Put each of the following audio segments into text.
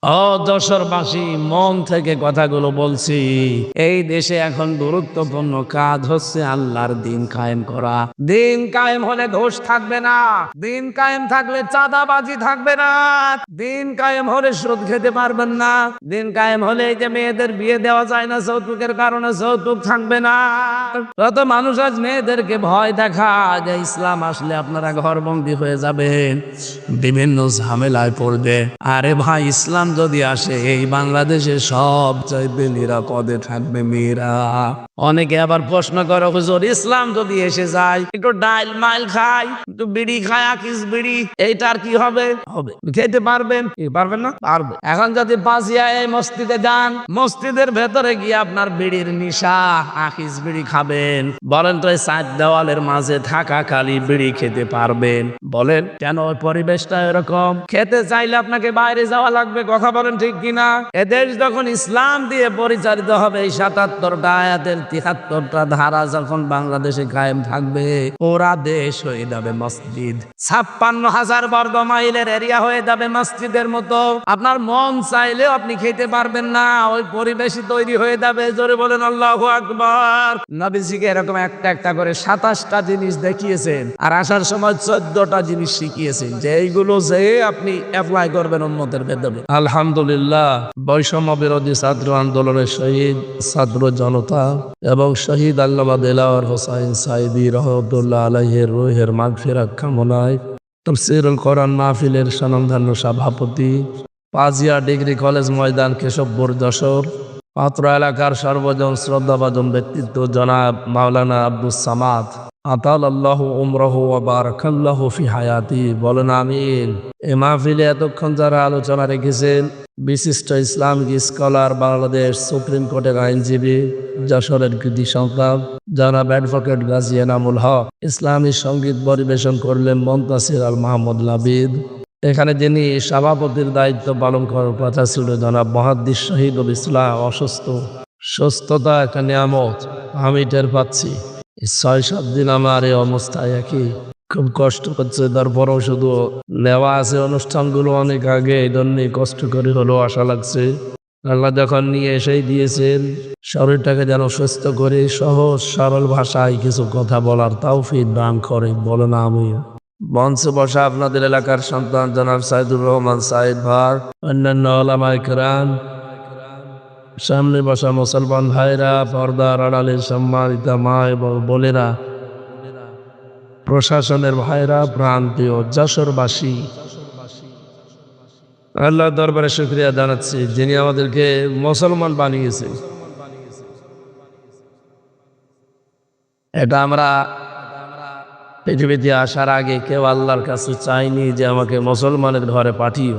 ও যশোরবাসী, মন থেকে কথাগুলো বলছি। এই দেশে এখন গুরুত্বপূর্ণ কাজ হচ্ছে আল্লাহর দিন কায়েম করা। দিন কায়েম হলে ঘুষ থাকবে না, দিন কায়েম থাকলে চাঁদাবাজি থাকবে না, দিন কায়েম হলে সুদ খেতে পারবেন না, দিন কায়েম হলে এই যে মেয়েদের বিয়ে দেওয়া যায় না যৌতুকের কারণে, যৌতুক থাকবে না। কত মানুষ আজ মেয়েদেরকে ভয় দেখায় যে ইসলাম আসলে আপনারা ঘরবন্দি হয়ে যাবেন, বিভিন্ন ঝামেলায় পড়বে। আরে ভাই, ইসলাম যদি আসে এই বাংলাদেশে সব চাইতে নিরাপদে থাকবে মেয়েরা। অনেকে আবার প্রশ্ন করে, হুজুর ইসলাম যদি এসে যায়, একটু ডাইল মাইল খাই, একটু বিড়ি খায়, আকিস বিড়ি, এইটার কি হবে? হবে, খেতে পারবেন কি পারবেন না? পারবে। এখন যদি বাজিয়া এই মসজিদে যান, মসজিদের ভেতরে গিয়ে আপনার বিড়ির নিশা, আকিস বিড়ি খাবেন, বলেন তো এই চার দেওয়ালের মাঝে থাকা কালি বিড়ি খেতে পারবেন? বলেন কেন? ওই পরিবেশটা এরকম। খেতে চাইলে আপনাকে বাইরে যাওয়া লাগবে। কথা বলেন ঠিক কিনা? এদেশ যখন ইসলাম দিয়ে পরিচালিত হবে, এই ৭৭টা আয়াতের ৭৩টা ধারা যখন বাংলাদেশে কায়েম থাকবে, ওরা দেশ হয়ে যাবে মসজিদ। ৫৬,০০০ বর্গ মাইলের এরিয়া হয়ে যাবে মসজিদের মতো। আপনার মন চাইলেও আপনি খেতে পারবেন না, ওই পরিবেশই তৈরি হয়ে যাবে। জোরে বলেন আল্লাহু আকবার। নবীজিকে এরকম একটা একটা করে ২৭টা জিনিস দেখিয়েছেন, আর আসার সময় ১৪টা জিনিস শিখিয়েছেন, যে এইগুলো যে আপনি অ্যাপ্লাই করবেন উম্মতের ভেতরে। আলহামদুলিল্লাহ, বৈষম্য বিরোধী ছাত্র আন্দোলনের শহীদ ছাত্র জনতা এবং শহীদ আল্লামা দেলাওয়ার হোসাইন সাইদি রহমতুল্লাহ আলাইহির রূহের মাগফিরাত কামনায় তাফসীরুল কোরআন মাহফিলের স্বনামধন্য সভাপতি, পাজিয়া ডিগ্রি কলেজ ময়দান, কেশবপুর, যশোর পাত্র এলাকার সর্বজন শ্রদ্ধাভাজন ব্যক্তিত্ব জনাব মাওলানা আব্দুস সামাদ আতালাল্লাহু উমরাহু ওয়া বারাকাল্লাহু ফি হায়াতি, বলেন আমিন। এই মাহফিলে এতক্ষণ যারা আলোচনা রেখেছেন, বিশিষ্ট ইসলামিক স্কলার, বাংলাদেশ সুপ্রিম কোর্টের আইনজীবী, যশোরের কৃতি সন্তান জনাব অ্যাডভোকেট গাজী এনামুল হক, ইসলামী সঙ্গীত পরিবেশন করলেন মন্তাসির আল মাহমুদ লাবিদ। এখানে যিনি সভাপতির দায়িত্ব পালন করার কথা ছিল জনাব মুহাদ্দিস শহীদুল ইসলাম, অসুস্থ। সুস্থতা একটা নিয়ামত, আমি টের পাচ্ছি। ৬-৭ দিন আমার এই অবস্থায় একই, খুব কষ্ট হচ্ছে। তারপরও শুধু নেওয়া আছে অনুষ্ঠানগুলো অনেক আগে, এই জন্যই কষ্ট করে হলেও আশা লাগছে। আল্লাহ যখন নিয়ে এসেই দিয়েছেন, শরীরটাকে যেন সুস্থ করে সহজ সরল ভাষায় কিছু কথা বলার তৌফিক দান করে, বলো না আমি। মঞ্চে বসা আপনাদের এলাকার সন্তান জনাব সাইদুর রহমান সাইদ ভার, অন্যান্য ওলামায়ে কেরাম, সামনে বসা মুসলমান ভাইরা, পর্দার আড়ালের সম্মানিত মা এবং বোনেরা, প্রশাসনের ভাইরা, প্রান্তীয় যশোরবাসী, আল্লাহ দরবারে শুকরিয়া জানাচ্ছি যিনি আমাদেরকে মুসলমান বানিয়েছে। এটা আমরা পৃথিবীতে আসার আগে কেউ আল্লাহর কাছে চাইনি যে আমাকে মুসলমানের ঘরে পাঠিও।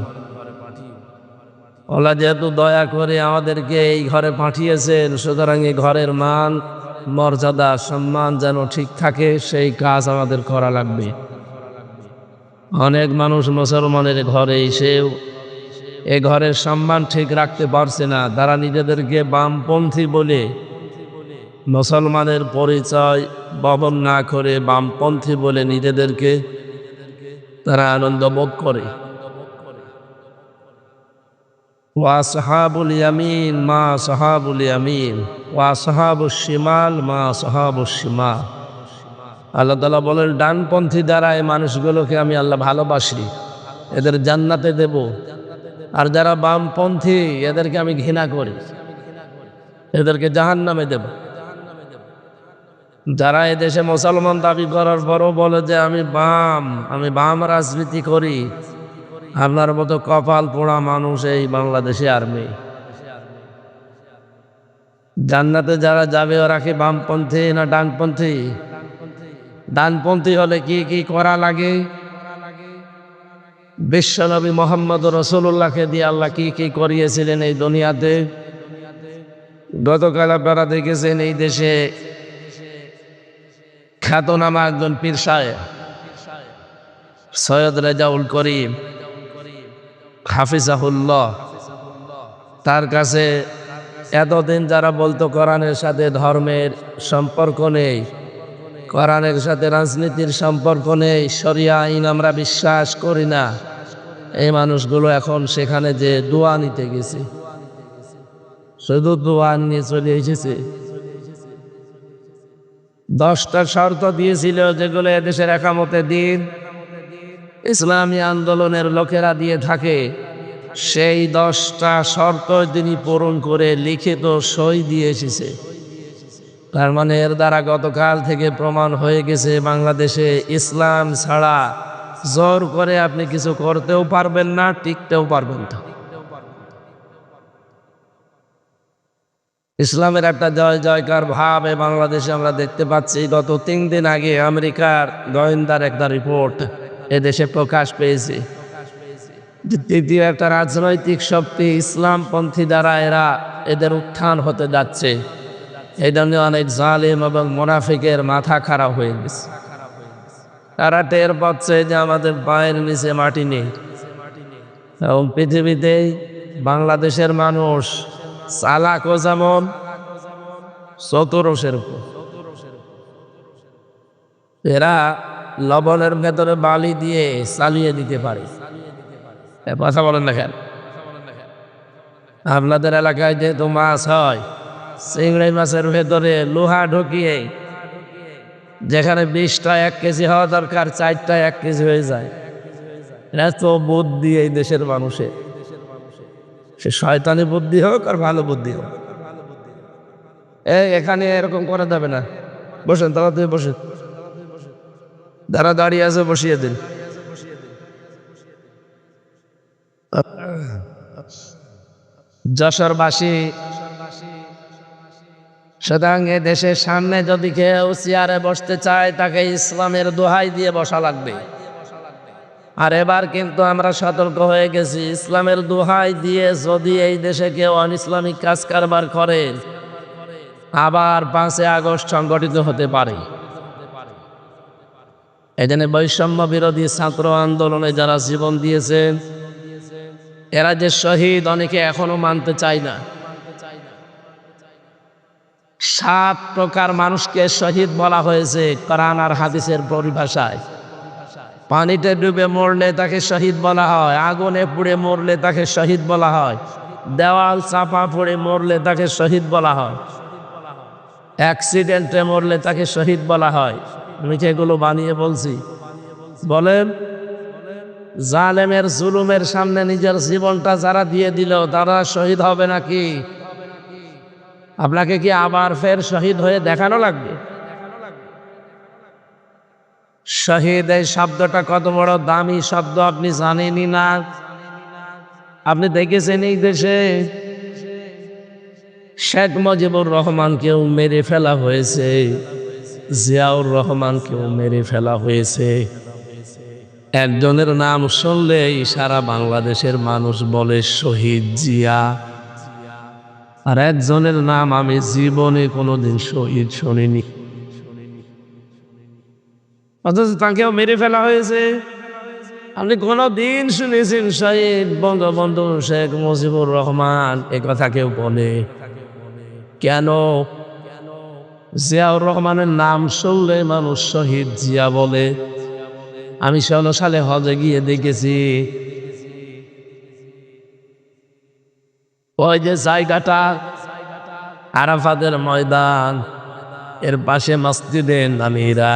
আল্লাহ যেহেতু দয়া করে আমাদেরকে এই ঘরে পাঠিয়েছেন, সুতরাং এই ঘরের মান মর্যাদা সম্মান যেন ঠিক থাকে, সেই কাজ আমাদের করা লাগবে। অনেক মানুষ মুসলমানের ঘরে এসেও এ ঘরের সম্মান ঠিক রাখতে পারছে না। তারা নিজেদেরকে বামপন্থী বলে মুসলমানের পরিচয় বহন না করে বামপন্থী বলে নিজেদেরকে তারা আনন্দ বোধ করে। ওয়া সাহাবুল ইয়ামিন মা সাহাবুল ইয়ামিন ওয়া সাহাবুশ শিমাল মা সাহাবুশ শিমাল। আল্লাহ তাআলা বলেন, ডানপন্থী দ্বারা এই মানুষগুলোকে আমি আল্লাহ ভালোবাসি, এদের জান্নাতে দেব। আর যারা বামপন্থী এদেরকে আমি ঘৃণা করি, এদেরকে জাহান্নামে দেব। যারা এদেশে মুসলমান দাবি করার পরও বলে যে আমি বাম রাজনীতি করি, আপনার মতো কপাল পোড়া মানুষ এই বাংলাদেশে আর নেই। জান্নাতে যারা যাবে ওরা কি বামপন্থী না ডানপন্থী? ডানপন্থী হলে কি কি করা লাগে? বিশ্বনবী মুহাম্মদ রাসূলুল্লাহকে দিয়ে আল্লাহ কি কি করিয়েছিলেন এই দুনিয়াতে। গতকাল আপনারা দেখেছেন এই দেশে খ্যাতনামা একজন পীর সাহেব সৈয়দ রেজাউল করিম হাফিজাহুল্লাহ, তার কাছে এতদিন যারা বলতো কোরআনের সাথে ধর্মের সম্পর্ক নেই, কোরআনের সাথে রাজনীতির সম্পর্ক নেই, শরিয়া আইন আমরা বিশ্বাস করি না, এই মানুষগুলো এখন সেখানে যে দোয়া নিতে গেছে, শুধু দোয়া নিয়ে চলে এসেছে। 10টা শর্ত দিয়েছিল যেগুলো এদেশের একামতে দিন ইসলামী আন্দোলনের লোকেরা দিয়ে থাকে। সেই 10টা শর্ত তিনি পূরণ করে লিখিত সই দিয়ে এসেছে। তার মানে এর দ্বারা গতকাল থেকে প্রমাণ হয়ে গেছে বাংলাদেশে ইসলাম ছাড়া জোর করে আপনি কিছু করতেও পারবেন না, টিকতেও পারবেন না। ইসলামের একটা জয় জয়কার ভাব বাংলাদেশে আমরা দেখতে পাচ্ছি। গত 3 দিন আগে আমেরিকার গোয়েন্দার একটা রিপোর্ট এদেশে প্রকাশ পেয়েছে। তৃতীয় একটা রাজনৈতিক শক্তি ইসলামপন্থী দ্বারা এদের উত্থান হতে যাচ্ছে। এই জন্য অনেক জালিম এবং মুনাফিকের মাথা খারাপ হয়ে গেছে। তারা টের পাচ্ছে যে আমাদের পায়ের নিচে মাটি নেই। এবং পৃথিবীতে বাংলাদেশের মানুষ চালাকও যেমন, চতুরও সেরকম। এরা লবণের ভেতরে বালি দিয়ে চালিয়ে দিতে পারে। কথা বলেন না কেন? আপনাদের এলাকায় যেহেতু মাছ হয়, চিংড়ি মাছের ভেতরে লোহা ঢুকিয়ে যেখানে 20টা 1 কেজি হওয়া দরকার 4টা 1 কেজি হয়ে যায়। এত বুদ্ধি এই দেশের মানুষের, সে শয়তানি বুদ্ধি হোক আর ভালো বুদ্ধি হোক। এখানে এরকম করা যাবে না। বসেন, তাড়াতাড়ি বসেন। যারা দাঁড়িয়ে আছে বসিয়ে দিন। যশোরবাসী, সুতরাং এ দেশের সামনে যদি কেউ চেয়ারে বসতে চায় তাকে ইসলামের দোহাই দিয়ে বসা লাগবে। আর এবার কিন্তু আমরা সতর্ক হয়ে গেছি, ইসলামের দোহাই দিয়ে যদি এই দেশে কেউ অনইসলামিক কাজ কারবার করে আবার 5 আগস্ট সংগঠিত হতে পারে। এই জন্য বৈষম্য বিরোধী ছাত্র আন্দোলনে যারা জীবন দিয়েছেন এরা যে শহীদ, অনেকে এখনো মানতে চায় না। 7 প্রকার মানুষকে শহীদ বলা হয়েছে কোরআন আর হাদিসের পরিভাষায়। পানিতে ডুবে মরলে তাকে শহীদ বলা হয়, আগুনে পুড়ে মরলে তাকে শহীদ বলা হয়, দেওয়াল চাপা পড়ে মরলে তাকে শহীদ বলা হয়, অ্যাক্সিডেন্টে মরলে তাকে শহীদ বলা হয়। আমি কি এগুলো বানিয়ে বলছি? বলেন, জালেমের জুলুমের সামনে নিজের জীবনটা যারা দিয়ে দিল তারা শহীদ হবে নাকি? আপনাকে কি আবার ফের শহীদ হয়ে দেখানো লাগবে? শহীদ এই শব্দটা কত বড় দামি শব্দ আপনি জানেনই না। আপনি দেখেছেন এই দেশে শেখ মুজিবুর রহমানকেও মেরে ফেলা হয়েছে, জিয়াউর রহমানকেও মেরে ফেলা হয়েছে। একজনের নাম শুনলেই সারা বাংলাদেশের মানুষ বলে শহীদ জিয়া, আর একজনের নাম আমি জীবনে কোনোদিন শহীদ শুনিনি, অথচ তাকেও মেরে ফেলা হয়েছে। আপনি কোনদিন শুনেছেন শহীদ বঙ্গবন্ধু শেখ মুজিবুর রহমান? এ কথা কেউ বলে কেন? জিয়াউর রহমানের নাম শুনলে মানুষ শহীদ জিয়া বলে। আমি 16 সালে হজে গিয়ে দেখেছি, ওই যে জায়গাটা আরাফাতের ময়দান, এর পাশে মসজিদে নামিরা,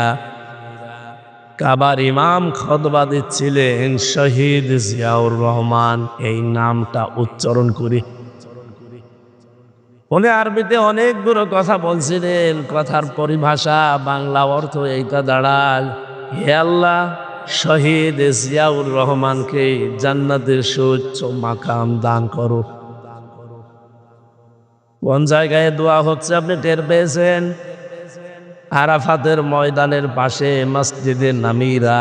কাবার ইমাম খুতবা দিচ্ছিলেন শহীদ জিয়াউর রহমান এই নামটা উচ্চারণ করে। উনি আরবিতে অনেকগুলো কথা বলছিলেন, কথার পরিভাষা বাংলা অর্থ এইটা দাঁড়াল, হে আল্লাহ শহীদ জিয়াউর রহমানকে জান্নাতের সুউচ্চ মাকাম দান করো। কোন জায়গায় দোয়া হচ্ছে আপনি টের পেয়েছেন? আরাফাতের ময়দানের পাশে মসজিদে নামিরা।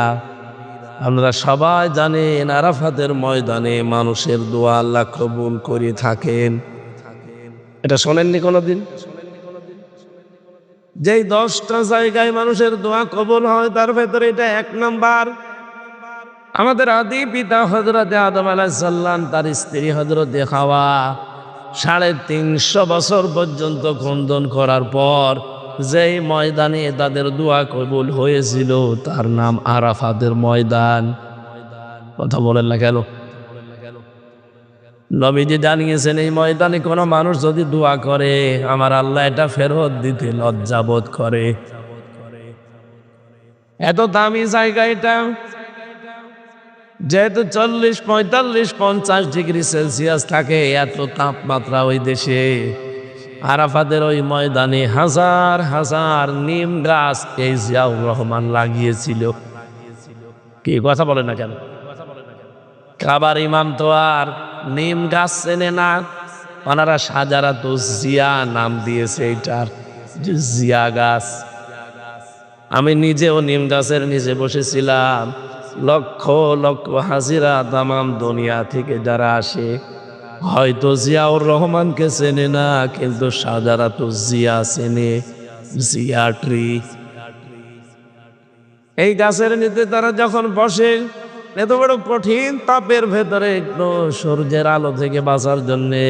আমরা সবাই জানেন আরাফাতের ময়দানে মানুষের দোয়া আল্লাহ কবুল করে থাকেন। এটা শোনেননি কোনোদিন? যেই 10টা জায়গায় মানুষের দোয়া কবুল হয় তার ভেতরে এটা 1 নম্বর। আমাদের আদি পিতা হযরতে আদম আলাইহিস সালাম তার স্ত্রী হযরতে হাওয়া 350 বছর পর্যন্ত খন্দন করার পর যেই ময়দানে তাদের দোয়া কবুল হয়েছিল তার নাম আরাফাতের ময়দান। কথা বলেন না কেন? নবীজি জানিয়েছেন এই ময়দানে কোনো মানুষ যদি দোয়া করে আমার আল্লাহ এটা ফেরত দিতে লজ্জাবোধ করে। এত দামি জায়গা এটা, যেহেতু 40, 45, 50 ডিগ্রি সেলসিয়াস থাকে, এত তাপমাত্রা ওই দেশে। আরাফাতের ওই ময়দানে হাজার হাজার নিম গাছ এই জিয়াউর রহমান লাগিয়েছিল। কি কথা বলে না কেন? আবার ইমাম তো আর নিম গাছ চেনে না, ওনারা সাজারাতু জিয়া নাম দিয়েছে এইটার, জিয়া গাছ। আমি নিজেও নিম গাছের নিচে বসেছিলাম। লক্ষ লক্ষ হাজিরা তামাম দুনিয়া থেকে যারা আসে, হয়তো জিয়াউর রহমানকে চেনে না, কিন্তু সাজারাতু জিয়া চেনে, জিয়া ট্রি। এই গাছের নিচে তারা যখন বসে, এত বড় কঠিন তাপের ভেতরে একটু সূর্যের আলো থেকে বাঁচার জন্যে,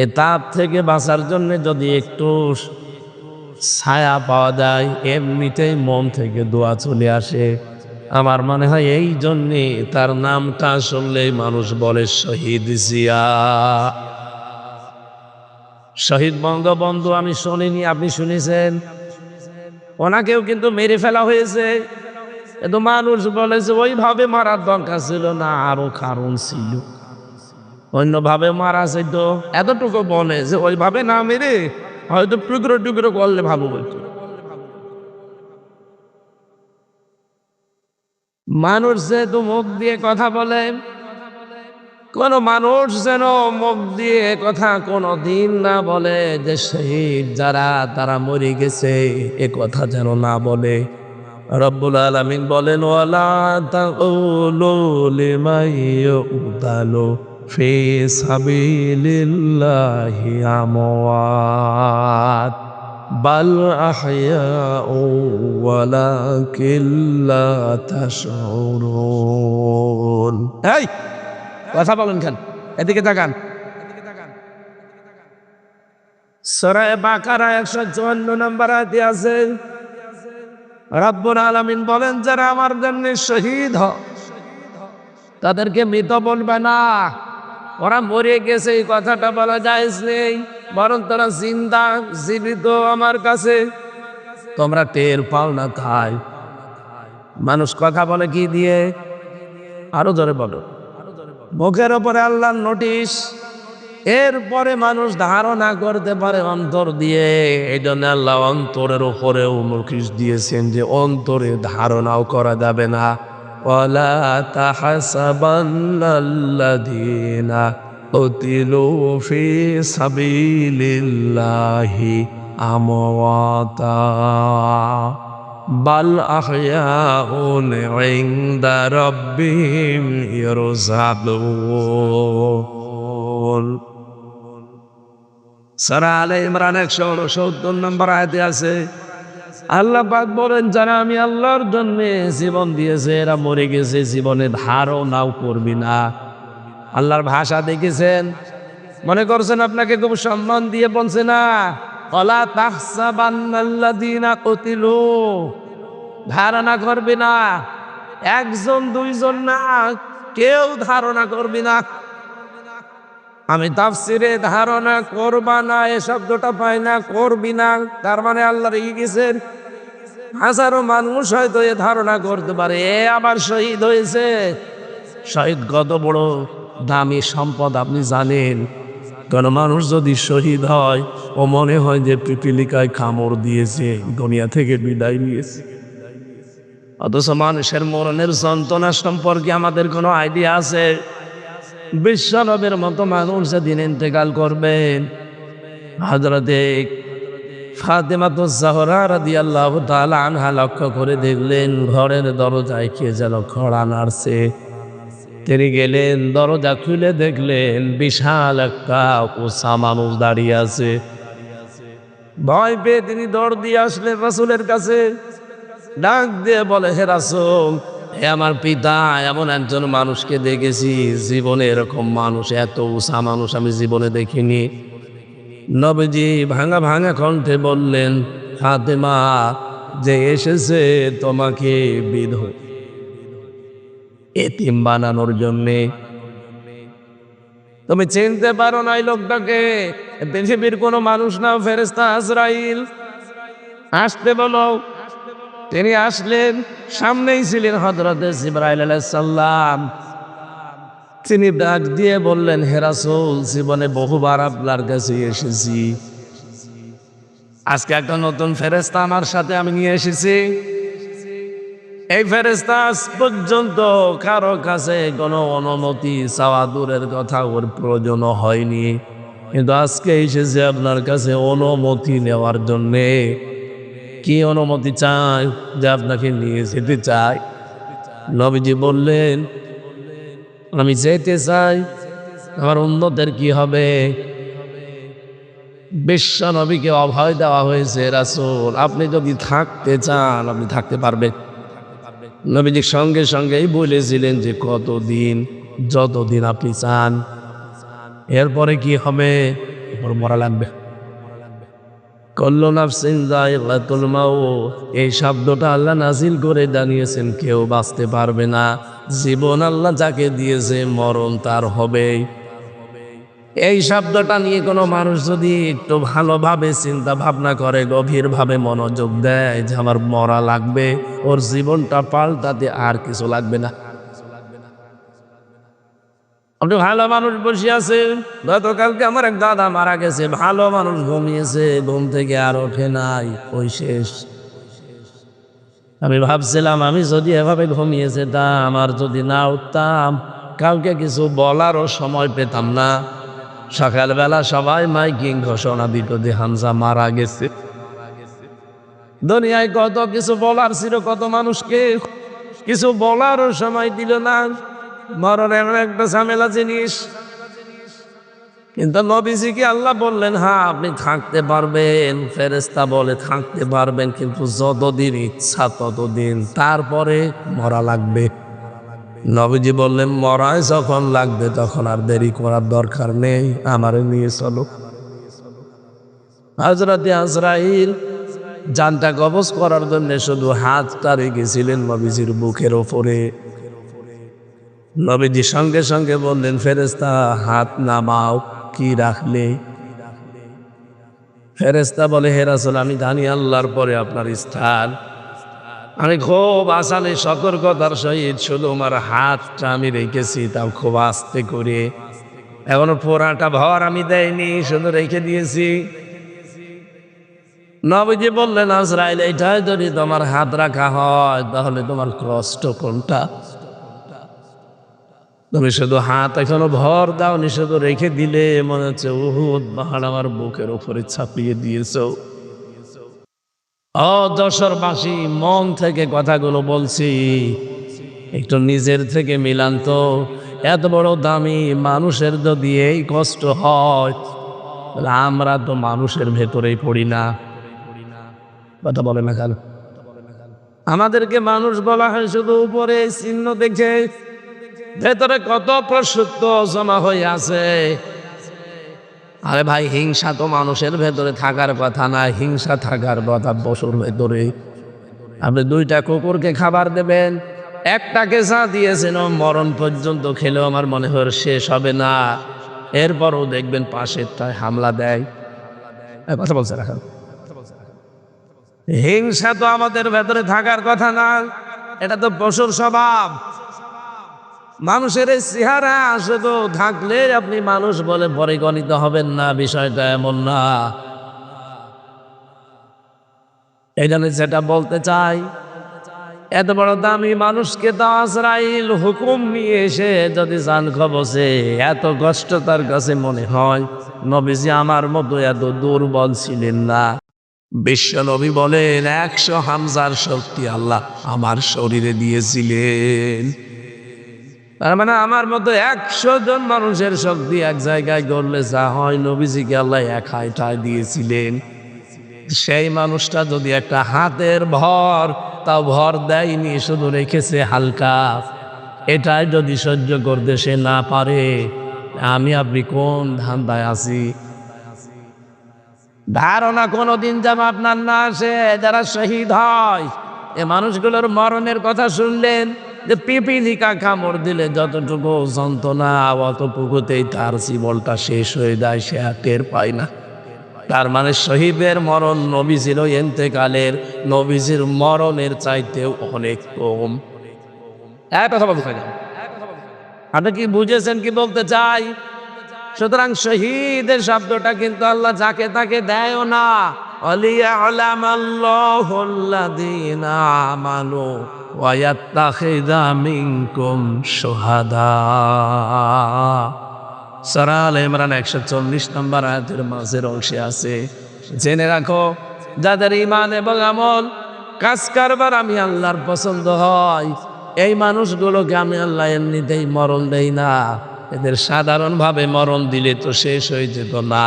এ তাপ থেকে বাঁচার জন্য যদি একটু ছায়া পাওয়া যায়, এমনিতেই মন থেকে দোয়া চলে আসে। আমার মনে হয় এই জন্যে তার নামটা শুনলেই মানুষ বলে শহীদ জিয়া। শহীদ বঙ্গবন্ধু আমি শুনিনি, আপনি শুনেছেন? ওনাকেও কিন্তু মেরে ফেলা হয়েছে, কিন্তু মানুষ বলেছে ওইভাবে মারার দরকার ছিল না, আরো কারণ ছিল, অন্যভাবে মারা যেত। এতটুকু বলে যে ওইভাবে না মেরে হয়তো টুকরো টুকরো করলে ভালো হতো। মানুষ যেহেতু মুখ দিয়ে কথা বলে, কোন মানুষ যেন মুখ দিয়ে কথা কোনো দিন না বলে যে শহীদ যারা তারা মরে গেছে, এ কথা যেন না বলে। রব্বুল আলামিন বলেন ওয়ালা তাকুলু লিমান ইউকতালু ফি সাবিলিল্লাহি আমওয়াত বাল আহইয়াউ ওয়ালাকিন লা তাশউরুন। এই কথা বলেন কেন? এদিকে তাকান। সূরা বাকারা 154 নম্বর আয়াতে আছে, রব্বুল আলামিন বলেন যারা আমার জন্য শহীদ হয় তাদেরকে মৃত বলবে না, ওরা মরে গেছে এই কথাটা বলা যায় নেই, বরং তারা জিন্দা, জীবিত আমার কাছে। তোমরা টের পাও না তাই? মানুষ কথা বলে কি দিয়ে? আরো জোরে বলো। মুখের ওপরে আল্লাহর নোটিশ, এরপরে মানুষ ধারণা করতে পারে অন্তর দিয়ে। এই জন্য আল্লাহ অন্তরের উপরেও নোটিশ দিয়েছেন যে অন্তরে ধারণাও করা যাবে না। ওয়ালা তাহসাবান্নাল্লাযীনা কুতিলু ফি সাবিলিল্লাহি আমওয়াতা বাল আহইয়াউন ইনদা রাব্বিহিম ইরযাকুন। সূরা আলে ইমরান 169 নম্বর আয়াতে আছে, আল্লাহ পাক বলেন যারা আমি আল্লাহর জন্য জীবন দিয়েছে এরা মরে গেছে, জীবনে ধারণাও করবি না। আল্লাহর ভাষা দেখেছেন? মনে করছেন আপনাকে খুব সম্মান দিয়ে বলছে না, ওয়ালা তাহসাবান্নাল্লাযীনা কুতিলু, ধারণা করবি না। একজন দুইজন না, কেউ ধারণা করবি না। আমি তাফসিরে ধারণা করবা না এ শব্দটা পাই না, করবি না, তার মানে আল্লাহ রেগে গেছেন। হাজারো মানুষ হয়তো এ ধারণা করতে পারে এ আবার শহীদ হয়েছে। শহীদ কত বড় দামি সম্পদ আপনি জানেন? কোন মানুষ যদি শহীদ হয় ও মনে হয় যে পিপিলিকায় কামড় দিয়েছে, দুনিয়া থেকে বিদায় নিয়েছে। অথচ মানুষের মরণের যন্ত্রণা সম্পর্কে আমাদের কোনো আইডিয়া আছে? বিশ্বনবীর মতো মানুষ যেদিন ইন্তেকাল করবেন, হযরতে ফাতেমাতুজ জাহরা রাদিয়াল্লাহু তাআলা আনহা লক্ষ্য করে দেখলেন ঘরের দরজায় কে যেন খড়া নাড়ছে। তিনি গেলেন, দরজা খুলে দেখলেন বিশাল একটা উঁচা মানুষ দাঁড়িয়ে আছে। ভয় পেয়ে তিনি দৌড় দিয়ে আসলেন রাসূলের কাছে, ডাক দিয়ে বলে, হে রাসূল, হে আমার পিতা, এমন একজন মানুষকে দেখেছি, জীবনে এরকম মানুষ, এত উঁচা মানুষ আমি জীবনে দেখিনি। নবীজি ভাঙা ভাঙা কণ্ঠে বললেন, ফাতেমা যে এসেছে তোমাকে এতিম বানানোর জন্যে। তুমি চিনতে পারো না এই লোকটাকে, পৃথিবীর কোনো মানুষ না, ফেরেশতা আজরাইল। আসতে বলো। তিনি আসলেন, সামনেই ছিলেন হযরতে জিবরাইল আলাইহিস সালাম। তিনি ডাক দিয়ে বললেন, হে রাসূল, জীবনে বহুবার আপনার কাছে এসেছি, আজকে একটা নতুন ফেরেশতা আমার সাথে আমি নিয়ে এসেছি। এই ফেরেশতা আজ পর্যন্ত কারো কাছে কোনো অনুমতি চাওয়া দূরের কথা, ওর প্রয়োজন হয়নি, কিন্তু আজকে এসেছে আপনার কাছে অনুমতি নেওয়ার জন্যে। কি অনুমতি চাই? যে আপনাকে নিয়ে যেতে চাই। নবীজি বললেন, আমি যেতে চাই, আমার উম্মতের কি হবে? বিশ্ব নবীকে অভয় দেওয়া হয়েছে, রাসূল আপনি যদি থাকতে চান আপনি থাকতে পারবেন। নবীজি সঙ্গে সঙ্গেই বলেছিলেন যে কতদিন? যতদিন আপনি চান। এরপরে কি হবে? এরপর মরা লাগবে। কুল্লু নাফসিন যায়িকাতুল মাউত, এই শব্দটা আল্লাহ নাজিল করে জানিয়েছেন কেউ বাঁচতে পারবে না। জীবন আল্লাহ যাকে দিয়েছে মরণ তার হবেই। এই শব্দটা নিয়ে কোনো মানুষ যদি একটু ভালোভাবে চিন্তা ভাবনা করে, গভীরভাবে মনোযোগ দেয় যে আমার মরা লাগবে, ওর জীবনটা পাল্টাতে আর কিছু লাগবে না। আপনি ভালো মানুষ বসে আছেন, গতকালকে আমার এক দাদা মারা গেছে, ভালো মানুষ ঘুমিয়েছে, ঘুম থেকে আর ওঠে নাই, ওই শেষ। আমি ভাবছিলাম আমি যদি এভাবে ঘুমিয়ে যেতাম, আমার যদি না উঠতাম, কাউকে কিছু বলারও সময় পেতাম না। সকালবেলা সবাই মাইকিং ঘোষণা দিত যে হামজা মারা গেছে। দুনিয়ায় কত কিছু বলার ছিল, কত মানুষকে কিছু বলারও সময় দিল না। মরণ এমন একটা ঝামেলা জিনিস। কিন্তু নবীজিকে আল্লাহ বললেন, হ্যাঁ আপনি থাকতে পারবেন। ফেরেশতা বলে থাকতে পারবেন, কিন্তু যতদিন ইচ্ছা ততদিন, তারপরে মরা লাগবে। নবীজি বললেন, মরায় যখন লাগবে তখন আর দেরি করার দরকার নেই, আমারে নিয়ে চলো। হযরতে আজরাইল জানটা কবজ করার জন্য শুধু হাতটা রেখেছিলেন নবীজির বুকের ওপরে। নবীজি সঙ্গে সঙ্গে বললেন, ফেরেশতা হাত নামাও। কি রাখলে? ফেরেশতা বলে, হে রাসূল আমি জানি আল্লাহর পরে আপনার স্থান। আমি খুব আসানে সতর্কতার সহিত শুধু আমার হাতটা আমি রেখেছি, তাও খুব আস্তে করে, এখনো পুরাটা ভর আমি দেয়নি, শুধু রেখে দিয়েছি। নবীজি বললেন, আজরাইল এটাই যদি তোমার হাত রাখা হয় তাহলে তোমার কষ্ট কোনটা? তুমি শুধু হাত এখনো ভর দাওনি, শুধু রেখে দিলে, মনে হচ্ছে উহুদ পাহাড় আমার বুকের উপরে ছাপিয়ে দিয়েছো। ও যশোরবাসী, মন থেকে কথাগুলো বলছি, একটু নিজের থেকে মিলান তো। এত বড় দামি মানুষের যদি এই কষ্ট হয়, তাহলে আমরা তো মানুষের ভেতরেই পড়ি না। কথা বলে না কেন? আমাদেরকে মানুষ বলা হয় শুধু উপরে চিহ্ন দেখে, ভেতরে কত প্রসূত জমা হয়ে আছে। আরে ভাই, হিংসা তো মানুষের ভেতরে থাকার কথা না, হিংসা থাকার কথা পশুর ভেতরে। আপনি দুইটা কুকুরকে খাবার দেবেন, একটাকে যা দিয়েছেন মরণ পর্যন্ত খেলেও আমার মনে হয় শেষ হবে না, এরপরও দেখবেন পাশেরটায় হামলা দেয়। কথা বলছে রাখেন। হিংসা তো আমাদের ভেতরে থাকার কথা না, এটা তো পশুর স্বভাব। মানুষের এই চেহারা শুধু থাকলে আপনি মানুষ বলে পরিগণিত হবেন না, বিষয়টা এমন না। এই জন্য যেটা বলতে চাই, এত বড় দামি মানুষকে তো আজরাইল হুকুম নিয়ে এসে যদি জান কবজে, এত কষ্ট তার কাছে মনে হয়। নবীজি আমার মতো এত দুর্বল ছিলেন না। বিশ্ব নবী বলেন 100 হামজার শক্তি আল্লাহ আমার শরীরে দিয়েছিলেন। তার মানে আমার মতো 100 জন মানুষের শক্তি এক জায়গায় করলে যা হয়, নবীজিকে আল্লাহ একাই দিয়েছিলেন। সেই মানুষটা যদি একটা হাতের ভর, তাও ভর দেয়নি, শুধু রেখেছে হালকা, এটাই যদি সহ্য করতে সে না পারে, আমি আপনি কোন ধান্দায় আছি? ধারণা কোনোদিন যেন আপনার না আসে, যারা শহীদ হয় এ মানুষগুলোর মরণের কথা শুনলেন, যে পিপিলিকা কামড় দিলে যতটুকু যন্ত্রণা অতটুকুতেই তার জীবনটা শেষ হয়ে যায়, সে আর টের পায় না। তার মানে শহীদের মরণ নবীজির এন্তেকালের নবীজির মরণের চাইতেও অনেক কম। এক কথা বলতে চাই, আপনি কি বুঝেছেন কি বলতে চাই? সুতরাং শহীদের শব্দটা কিন্তু আল্লাহ যাকে তাকে দেয়ও না। আলিয়ালামাল্লাহুল্লাযীনা আমানু ওয়া ইয়াত্তাখিযা মিনকুম শুহাদা। সূরা আলে ইমরান 140 নম্বর আয়াতের মাঝের অংশে আছে, জেনে রাখো যাদের ঈমান এবং আমল কাজ কারবার আমি আল্লাহর পছন্দ হয়, এই মানুষগুলোকে আমি আল্লাহ এমনিতেই মরণ দেই না। এদের সাধারণভাবে মরণ দিলে তো শেষ হয়ে যেত না,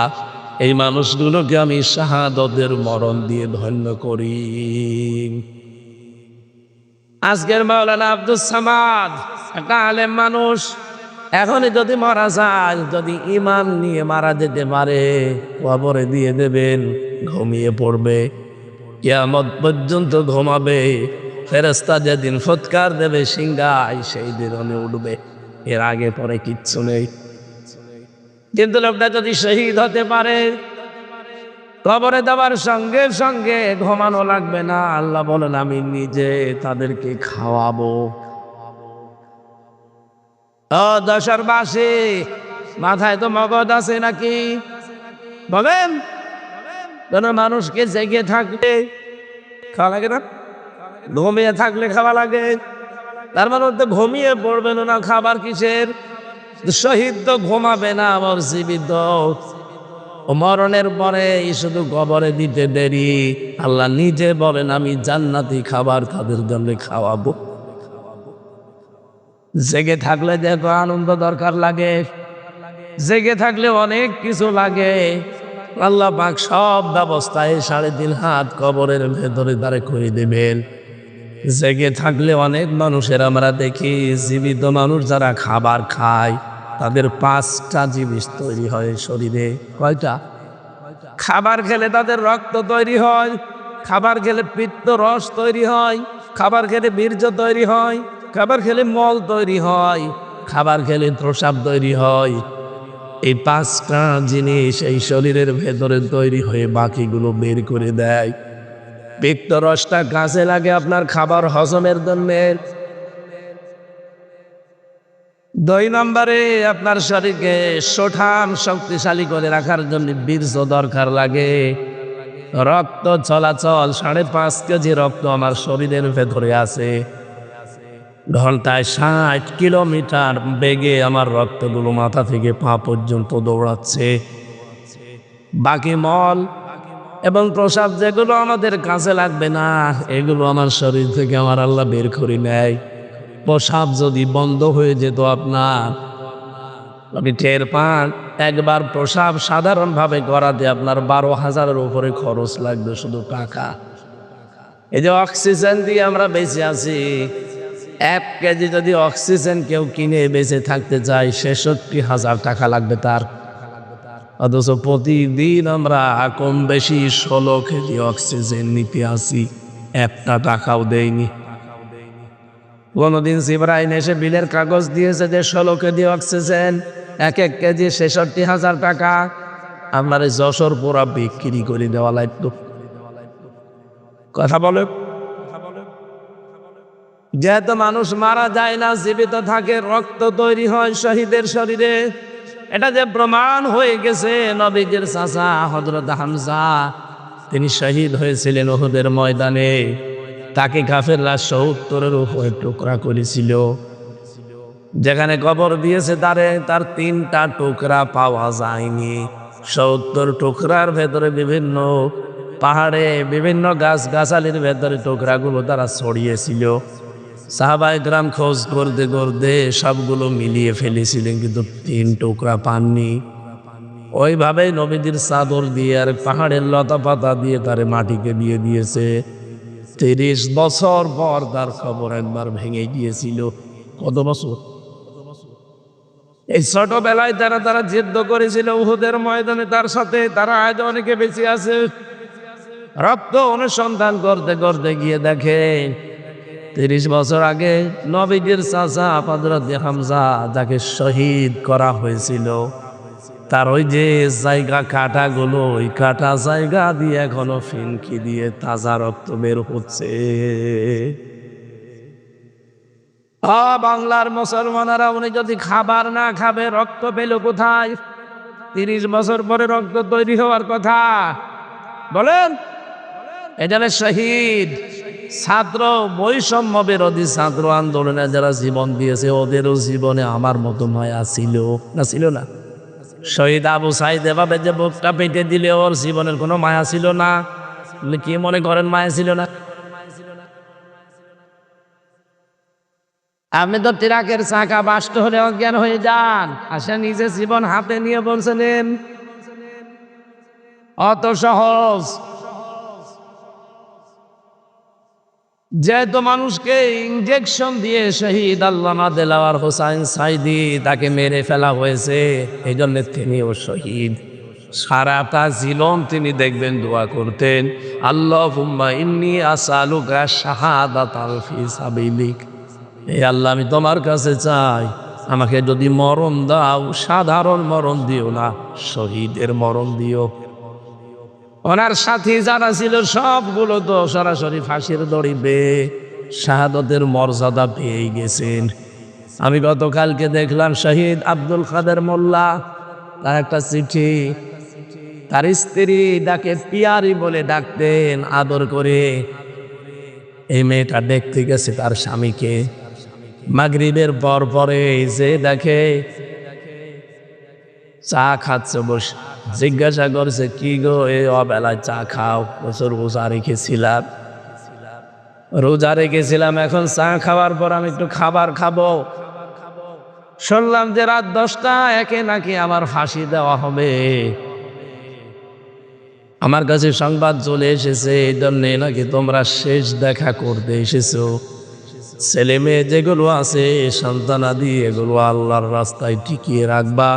এই মানুষগুলোকে আমি শাহাদতের মরণ দিয়ে ধন্য করি। আজকের মাওলানা আব্দুস সামাদ একটা আলেম মানুষ, এখনই যদি মারা যায়, যদি ঈমান নিয়ে মারা যেতে পারে, কবরে দিয়ে দেবেন, ঘুমিয়ে পড়বে, কিয়ামত পর্যন্ত ঘুমাবে। ফেরেশতা যেদিন ফুৎকার দেবে সিংহায়, সেই দিন উঠবে, এর আগে পরে কিচ্ছু নেই। কিন্তু লোকটা যদি শহীদ হতে পারে, কবরে দেওয়ার সঙ্গে সঙ্গে ঘুমানো লাগবে না, আল্লাহ বলেন আমি নিজে তাদেরকে খাওয়াবো। ও দশরবাসী, মাথায় তো মগজ আছে নাকি? বলেন, কোন মানুষকে জেগে থাকলে খাওয়া লাগে না? ঘুমিয়ে থাকলে খাওয়া লাগে। তার মানে তো ঘুমিয়ে পড়বেন না, খাবার কিসের? শহীদ তো ঘুমাবে না, আমার জীবিত। মরণের পরে শুধু কবরে দিতে দেরি, আল্লাহ নিজে বলেন আমি জান্নাতি খাবার তাদের জন্য খাওয়াবো। জেগে থাকলে দেখো আনন্দ দরকার লাগে, জেগে থাকলে অনেক কিছু লাগে। আল্লাহ পাক সব ব্যবস্থায় 3.5 হাত কবরের ভেতরে দাঁড়ে করে দেবেন। জেগে থাকলে অনেক মানুষের আমরা দেখি, জীবিত মানুষ যারা খাবার খায় তাদের 5টা জিনিস তৈরি হয় শরীরে। কয়টা? খাবার খেলে তাদের রক্ত তৈরি হয়, খাবার খেলে পিত্ত রস তৈরি হয়, খাবার খেলে বীর্য তৈরি হয়, খাবার খেলে মল তৈরি হয়, খাবার খেলে প্রস্রাব তৈরি হয়। এই 5টা জিনিস এই শরীরের ভেতরে তৈরি হয়ে বাকিগুলো বের করে দেয়। পিত্ত রসটা কাজে লাগে আপনার খাবার হজমের জন্য। 2 নম্বরে আপনার শরীরকে সুঠাম শক্তিশালী করে রাখার জন্য বীর্য দরকার লাগে। রক্ত চলাচল, 5.5 কেজি রক্ত আমার শরীরের ভেতরে আছে। ঘন্টায় 60 কিলোমিটার বেগে আমার রক্তগুলো মাথা থেকে পা পর্যন্ত দৌড়াচ্ছে। বাকি মল এবং প্রস্রাব যেগুলো আমাদের কাজে লাগবে না, এগুলো আমার শরীর থেকে আমার আল্লাহ বের করে নেয়। প্রস্রাব যদি বন্ধ হয়ে যেত আপনার, আপনি টের পান, একবার প্রস্রাব সাধারণভাবে করাতে আপনার 12,000-এর উপরে খরচ লাগবে শুধু টাকা। এই যে অক্সিজেন দিয়ে আমরা বেঁচে আছি, 1 কেজি যদি অক্সিজেন কেউ কিনে বেঁচে থাকতে চায় 66,000 টাকা লাগবে তার। অথচ প্রতিদিন আমরা কম বেশি 16 কেজি অক্সিজেন নিতে আসি, 1 টাকাও দেয়নি। কোনদিন জিবরাইল এসে বিলের কাগজ দিয়েছে যে 16 কেজি অক্সিজেন, 1 কেজি 66,000 টাকা। আপনার যশোর পুরা বিক্রি করে দেওয়া লাগতো। কথা বলে, যেহেতু মানুষ মারা যায় না, জীবিত থাকে, রক্ত তৈরি হয় শহীদের শরীরে। এটা যে প্রমাণ হয়ে গেছে, নবীজির চাচা হযরত হামজা তিনি শহীদ হয়েছিলেন উহুদের ময়দানে। তাকে কাফেররা 70-এর উপরে টুকরা করেছিল। যেখানে কবর দিয়েছে তার 3টা টুকরা পাওয়া যায়নি। 70 টুকরার ভেতরে বিভিন্ন পাহাড়ে, বিভিন্ন গাছগাছালির ভেতরে টুকরাগুলো তারা ছড়িয়েছিল। সাহাবায়ে কেরাম খোঁজ করতে করতে সবগুলো মিলিয়ে ফেলেছিলেন, কিন্তু 3 টুকরা পাননি। ওইভাবেই নবীজির চাদর দিয়ে আর পাহাড়ের লতা পাতা দিয়ে তারে মাটিকে দিয়ে দিয়েছে। 30 বছর পর তার খবর একবার ভেঙে গিয়েছিল। কত বছর? এই ছোটবেলায় তারা যুদ্ধ করেছিল উহুদের ময়দানে তার সাথে, তারা আজ অনেকে বেঁচে আছে। রক্ত অনুসন্ধান করতে করতে গিয়ে দেখে 30 বছর আগে নবীজির চাচা হযরত হামজা যাকে শহীদ করা হয়েছিল, তার ওই যে জায়গা কাটাগুলো, ওই কাটা জায়গা দিয়ে এখনো ফিনকি দিয়ে তাজা রক্ত বের হচ্ছে। বাংলার মুসলমানেরা, উনি যদি খাবার না খাবে রক্ত পেল কোথায়? 30 বছর পরে রক্ত তৈরি হওয়ার কথা বলেন। এখানে শহীদ ছাত্র বৈষম্য বিরোধী ছাত্র আন্দোলনে যারা জীবন দিয়েছে, ওদেরও জীবনে আমার মতো মায়া ছিল না? ছিল না? শহীদ আবু সাইদ এভাবে যে বুকটা পেটে দিলে ওর জীবনের কোনো মায়া ছিল না? কি মনে করেন মায়া ছিল না? আপনি তো ট্রাকের চাকা বাস্ট হলে অজ্ঞান হয়ে যান, আসে নিজে জীবন হাতে নিয়ে বলছিলেন অত সহজ। যেহেতু মানুষকে ইনজেকশন দিয়ে শহীদ আল্লামা দেলাওয়ার হোসাইন সাইদি তাকে মেরে ফেলা হয়েছে, এই জন্য তিনিও শহীদ। সারাটা জীবন তিনি দেখবেন দোয়া করতেন, আল্লাহুম্মা ইন্নী আসআলুকা শাহাদাতাল ফি সাবিলিক, এই আল্লাহ আমি তোমার কাছে চাই, আমাকে যদি মরণ দাও সাধারণ মরণ দিও না, শহীদের মরণ দিও। ওনার সাথী যারা ছিল সবগুলো তো সরাসরি ফাঁসির দড়ি বেয়ে শাহাদতের মর্যাদা পেয়ে গেছেন। আমি গতকালকে দেখলাম শহীদ আব্দুল কাদের মোল্লা, তার একটা চিঠি, তার স্ত্রী তাকে পিয়ারি বলে ডাকতেন আদর করে। এই মেয়েটা দেখতে গেছে তার স্বামীকে মাগরিবের পর পরে, যে দেখে চা খাচ্ছে বসে, জিজ্ঞাসা করছে কি গো এই অবেলায় চা খাও? বছর রোজা রেখেছিলাম, এখন চা খাওয়ার পর আমি একটু খাবার খাবো। শুনলাম যে রাত 10টা একে নাকি আমার ফাঁসি দেওয়া হবে। আমার কাছে সংবাদ চলে এসেছে, এই জন্যে নাকি তোমরা শেষ দেখা করতে এসেছো। ছেলে মেয়ে যেগুলো আছে সন্তানাদি, এগুলো আল্লাহর রাস্তায় টিকিয়ে রাখবা।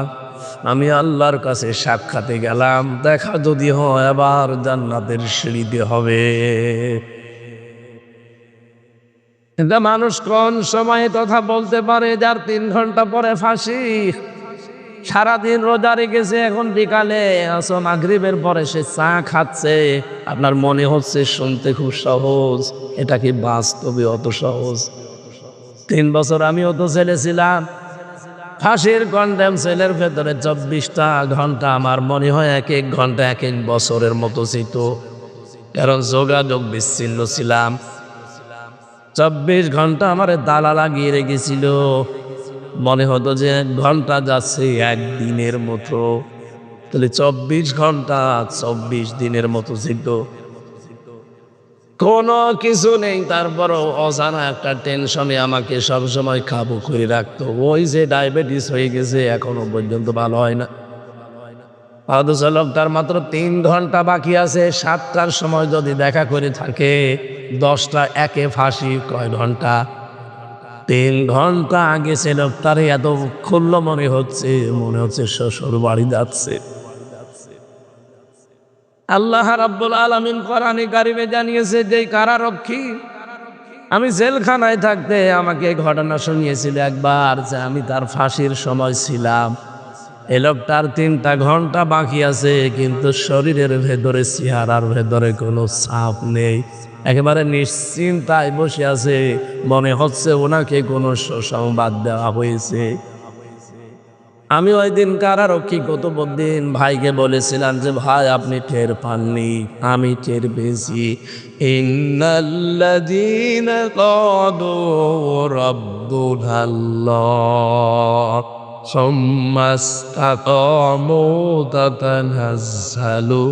আমি আল্লাহর কাছে সাক্ষাতে গেলাম, দেখা যদি হয় আবার জান্নাতের সিঁড়িতে হবে। কিন্তু মানুষ কোন সময়ে কথা বলতে পারে যার 3 ঘন্টা পরে ফাঁসি? সারাদিন রোজা রেখেছে, এখন বিকালে আসো মাগরিবের পরে সে চা খাচ্ছে। আপনার মনে হচ্ছে শুনতে খুব সহজ, এটা কি বাস্তবে অত সহজ? 3 বছর আমিও তো ছেলে ছিলাম, ফাঁসির কন্ডেম সেলের ভেতরে 24টা ঘন্টা আমার মনে হয় এক এক ঘন্টা এক এক বছরের মতো ছিল, কারণ যোগাযোগ বিচ্ছিন্ন ছিলাম। 24 ঘন্টা আমার তালা লাগিয়ে রেখেছিল, মনে হতো যে 1 ঘন্টা যাচ্ছে 1 দিনের মতো, তাহলে 24 ঘন্টা 24 দিনের মতো ছিল। কোনো কিছু নেই, তারপরও অজানা একটা টেনশনে আমাকে সবসময় কাবু করে রাখতো। ওই যে ডায়াবেটিস হয়ে গেছে, এখনো পর্যন্ত ভালো হয় না। অথচ লোকটার মাত্র 3 ঘন্টা বাকি আছে, 7টার সময় যদি দেখা করে থাকে, 10টা একে ফাঁসি, কয় ঘন্টা? 3 ঘন্টা আগে সে লোকটারে এত খুল্ল মনে হচ্ছে শ্বশুর বাড়ি যাচ্ছে। আল্লাহ রাব্বুল আলামিন কোরআনে কারিমে জানিয়েছে যে কারারক্ষী আমি জেলখানায় থাকতে আমাকে ঘটনা শুনিয়েছিল একবার, যে আমি তার ফাঁসির সময় ছিলাম। এই লোকটার 3টা ঘন্টা বাকি আছে, কিন্তু শরীরের ভেতরে, চেহারার ভেতরে কোনো ছাপ নেই, একেবারে নিশ্চিন্তায় বসে আছে। মনে হচ্ছে ওনাকে কোনো সুসংবাদ দেওয়া হয়েছে। আমি ওই দিন কারারক্ষী কুতুবউদ্দিন ভাইকে বলেছিলাম যে ভাই আপনি টের পাননি, আমি টের পেয়েছি। ইন্নাল্লাযীনা ক্বালু রাব্বুনাল্লাহ সুম্মা ইসতাকামু তাতানাজ্জালু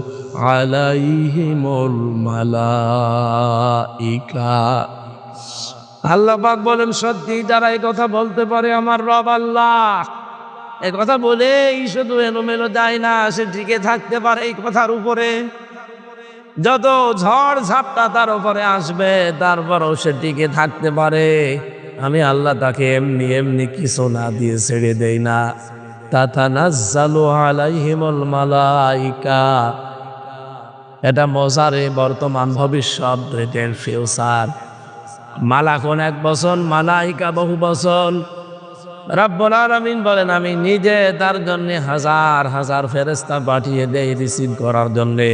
আলাইহিমুল মালাইকা। আল্লাহ পাক বলেন সত্যি যারা এই কথা বলতে পারে আমার রব আল্লাহ, এই কথা বলেই শুধু এলোমেলো যায় না, সে টিকে থাকতে পারে এই কথার উপরে। যত ঝড় ঝাপটা তার উপরে আসবে, তারপরও সে টিকে থাকতে পারে। আমি আল্লাহ তাকে এমনি এমনি কিছু না দিয়ে ছেড়ে দেই না। তাতানাজ্জালু আলাইহিমুল মালাইকা, এটা মজারে বর্তমান ভবিষ্যৎ, প্রেজেন্ট ফিউচার। মালাকুন এক বচন, মালাইকা বহু বচন। রব্বুল আলামিন বলেন আমি নিজে তার জন্য হাজার হাজার ফেরেশতা পাঠিয়ে দেই রিসিভ করার জন্যে।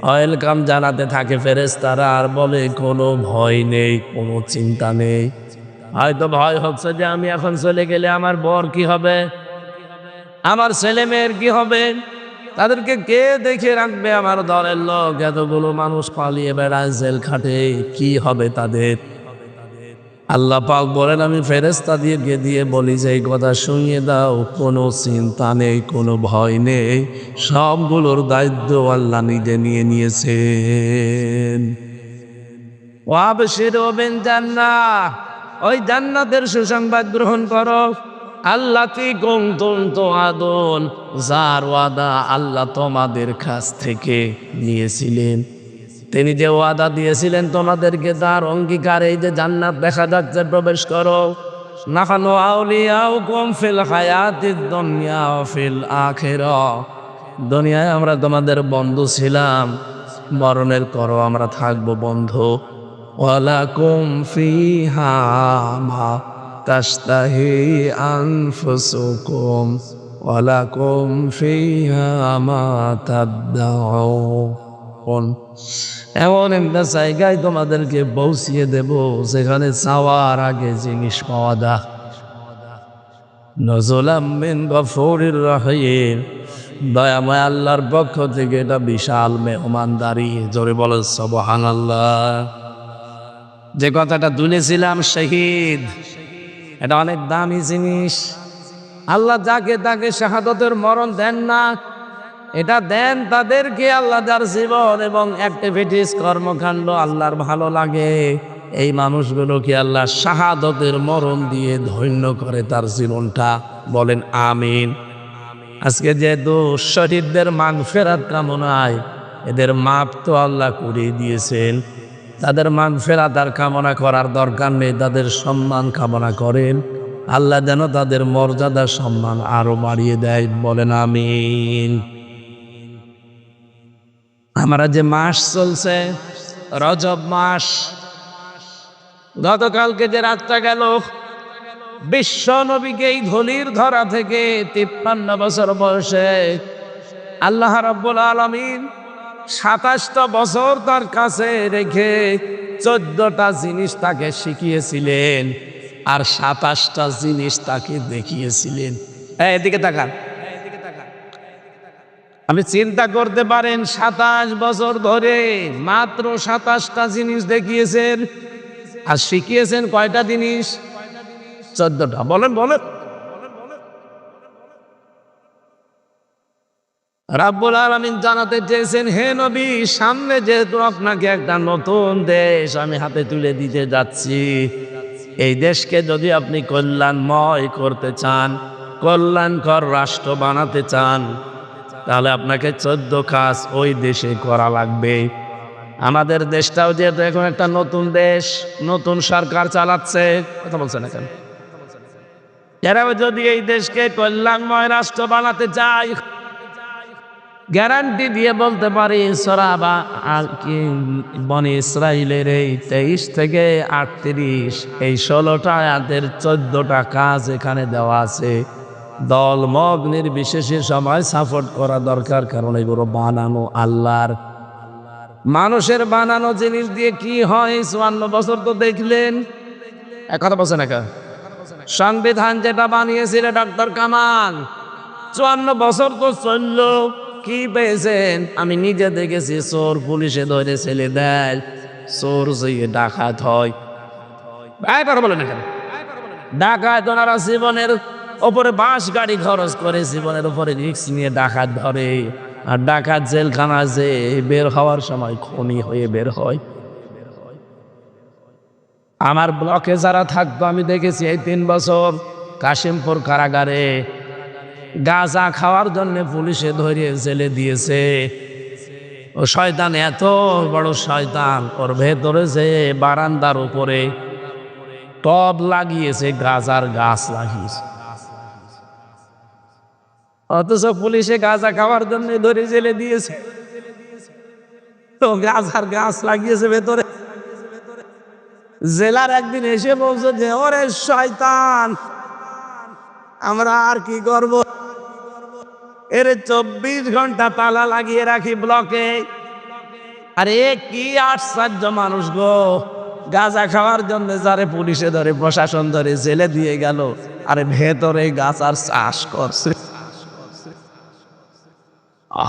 ওয়েলকাম জানাতে থাকে ফেরেশতারা, আর বলে কোনো ভয় নেই, কোনো চিন্তা নেই। হয়তো ভয় হচ্ছে যে আমি এখন চলে গেলে আমার বর কি হবে, আমার ছেলে মেয়ের কি হবে, তাদেরকে কে দেখে রাখবে, আমার দলের লোক এতগুলো মানুষ পালিয়ে বেড়ায় জেল খাটে, কি হবে তাদের। আল্লাহ পাক বলেন আমি ফেরেশতা দিয়ে বলি যে এই কথা শুনিয়ে দাও, কোনো চিন্তা নেই, কোনো ভয় নেই, সবগুলোর দায়িত্ব আল্লাহ নিজে নিয়ে নিয়েছেন। ওয়াবশিরু বিল জান্নাহ, ওই জান্নাতের সুসংবাদ গ্রহণ করো। আল্লাতি কুনতুম তুআদুন, যার ওয়াদা আল্লাহ তোমাদের কাছ থেকে নিয়েছিলেন। তিনি যে ওয়াদা দিয়েছিলেন তোমাদেরকে, তার অঙ্গীকার এই যে জান্নাত দেখা যাচ্ছে, প্রবেশ করো। নাহানু আউলিয়াউকুম ফিল হায়াতিদ দুনিয়া ওয়া ফিল আখিরাহ, দুনিয়ায় আমরা তোমাদের বন্ধু ছিলাম, মরণের পরও আমরা থাকবো বন্ধু। ওয়ালাকুম ফিহা মা তাশতাহি আনফুসুকুম ওয়ালাকুম ফিহা মা তাদউন, এমন একটা জায়গায় তোমাদেরকে পৌঁছিয়ে দেব যেখানে চাওয়ার আগে জিনিস পাওয়া যায়। নজুলাম মিন গফুরির রহিম, দয়াময় আল্লাহর পক্ষ থেকে এটা বিশাল মেহমানদারি। জোরে বলেন সুবহানাল্লাহ। যে কথাটা তুলেছিলাম শহীদ, এটা অনেক দামি জিনিস। আল্লাহ যাকে তাকে শাহাদতের মরণ দেন না, এটা দেন তাদেরকে আল্লাহ যার জীবন এবং অ্যাক্টিভিটিস কর্মকাণ্ড আল্লাহর ভালো লাগে, এই মানুষগুলোকে আল্লাহ শাহাদতের মরণ দিয়ে ধন্য করে তার জীবনটা। বলেন আমিন। আজকে যেহেতু শহীদদের মাগফিরাত কামনায়, এদের মাপ তো আল্লাহ করে দিয়েছেন, তাদের মাগফিরাত আর কামনা করার দরকার নেই, তাদের সম্মান কামনা করেন। আল্লাহ যেন তাদের মর্যাদা সম্মান আরো বাড়িয়ে দেয়। বলেন আমিন। আমরা যে মাস চলছে রজব মাস, গতকালকে যে রাতটা গেল, বিশ্ব নবীকে এই ধলির ধরা থেকে 53 বছর বয়সে আল্লাহ রাব্বুল আলামিন 27টা বছর তার কাছে রেখে 14টা জিনিস তাকে শিখিয়েছিলেন, আর 27টা জিনিস তাকে দেখিয়েছিলেন। এদিকে তাকান। আপনি চিন্তা করতে পারেন 27 বছর ধরে মাত্র 27টা জিনিস দেখিয়েছেন, আর শিখিয়েছেন কয়টা জিনিস? 14টা। বলেন বলেন। রাব্বুল আলামিন জানাতে চেয়েছেন, হে নবী, সামনে যেহেতু আপনাকে একটা নতুন দেশ আমি হাতে তুলে দিতে যাচ্ছি, এই দেশকে যদি আপনি কল্যাণময় করতে চান, কল্যাণকর রাষ্ট্র বানাতে চান, তাহলে আপনাকে 14 কাজ ওই দেশে করা লাগবে। আমাদের দেশটাও যেহেতু এখন একটা নতুন দেশ, নতুন সরকার চালাচ্ছে, কথা বলছে না কেন? এরাও যদি এই দেশকে কল্যাণময় রাষ্ট্র বানাতে চায়, গ্যারান্টি দিয়ে বলতে পারি সূরা বনী ইসরাঈলের এই 23 থেকে 38 এই 16টা আয়াতের 14টা কাজ এখানে দেওয়া আছে। দল মগ নির্বিশেষে সবাই সাপোর্ট করা দরকার, কারণ এগুলো বানানো আল্লাহর। মানুষের বানানো জিনিস দিয়ে কি হয় 54 বছর তো দেখলেন। এক কথা বলছে না কেন? সংবিধান যেটা বানিয়েছিল ডক্টর কামাল, 54 বছর তো চলল, কি পেয়েছেন? আমি নিজে দেখেছি, চোর পুলিশে ধরে ছেলে দেয়, চোর যে ডাকাত হয়। বলে না কেন? ডাকাত ওনারা জীবনের ওপরে বাস গাড়ি খরচ করে, জীবনের উপরে রিস্ক নিয়ে ডাকাত ধরে, আর ডাকাত জেলখানা যে বের হওয়ার সময় খনি হয়ে বের হয়। আমার ব্লকে যারা থাকতো আমি দেখেছি এই 3 বছর কাশিমপুর কারাগারে গাঁজা খাওয়ার জন্য পুলিশে ধরে জেলে দিয়েছে। ও শয়তান এত বড় শয়তান, ওর ভেতরে যে বারান্দার উপরে টব লাগিয়েছে, গাঁজার গাছ লাগিয়েছে, অথচ পুলিশে গাঁজা খাওয়ার জন্য ধরে জেলে দিয়েছে, তো গাঁজার গাছ লাগিয়েছে ভেতরে। জেলার একদিন এসে বলছে যে ওরে শয়তান, আমরা আর কি করব, এর 24 ঘন্টা তালা লাগিয়ে রাখি ব্লকে। আরে কি আশ্চর্য মানুষ গো, গাঁজা খাওয়ার জন্য যারে পুলিশে ধরে, প্রশাসন ধরে জেলে দিয়ে গেল, আরে ভেতরে গাঁজার চাষ করছে।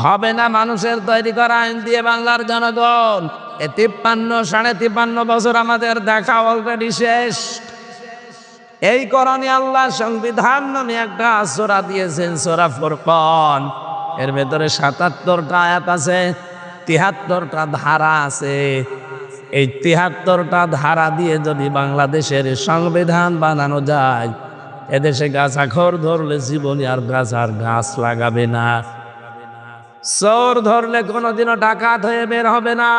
হবে না মানুষের তৈরি করা আইন দিয়ে বাংলার জনগণ। 53 বছর আমাদের দেখা অলরেডি শেষ। এই কারণে আল্লাহ সংবিধান নামে একটা সূরা দিয়েছেন, সূরা ফুরকান। এর ভেতরে 77টা আয়াত আছে, 73টা ধারা আছে। এই 73টা ধারা দিয়ে যদি বাংলাদেশের সংবিধান বানানো যায়, এদেশে গাঁজাখোর ধরলে জীবনে আর গাঁজার গাছ লাগাবে না। চোর ধরলে কোনোদিনও ডাকাত হয়ে বের হবে না,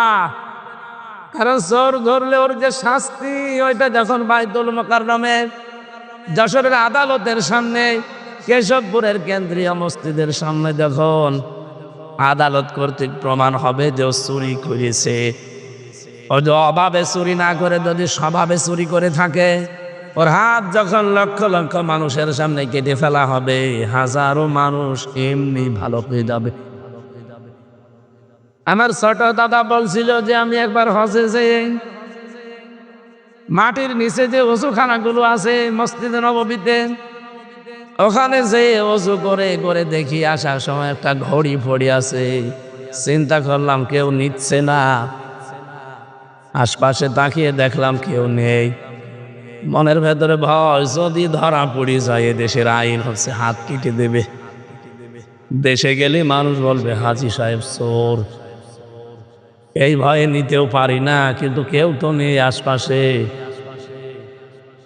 কারণ চোর ধরলে ওর যে শাস্তি, ওইটা যখন বাইতুল মোকাররমে যশোরের আদালতের সামনে, কেশবপুরের কেন্দ্রীয় মসজিদের সামনে যখন আদালত কর্তৃক প্রমাণ হবে যে ও চুরি করেছে, ও যে অভাবে চুরি না করে যদি স্বভাবে চুরি করে থাকে, ওর হাত যখন লক্ষ লক্ষ মানুষের সামনে কেটে ফেলা হবে, হাজারো মানুষ এমনি ভালো হয়ে যাবে। আমার ছোট দাদা বলছিল যে আমি একবার হজে যেয়ে মাটির নিচে যে ওযুখানাগুলো আছে মসজিদে নববীতে, ওখানে যে ওযু করে করে দেখি আসার সময় একটা ঘড়ি পড়ে আছে। চিন্তা করলাম কেউ নিচ্ছে না, আশপাশে তাকিয়ে দেখলাম কেউ নেই। মনের ভেতরে ভয়, যদি ধরা পড়ে যায় দেশের আইন হচ্ছে হাত কেটে দেবে। দেশে গেলে মানুষ বলবে হাজী সাহেব চোর। এই ভয়ে নিতেও পারি না, কিন্তু কেউ তো নেই আশপাশে।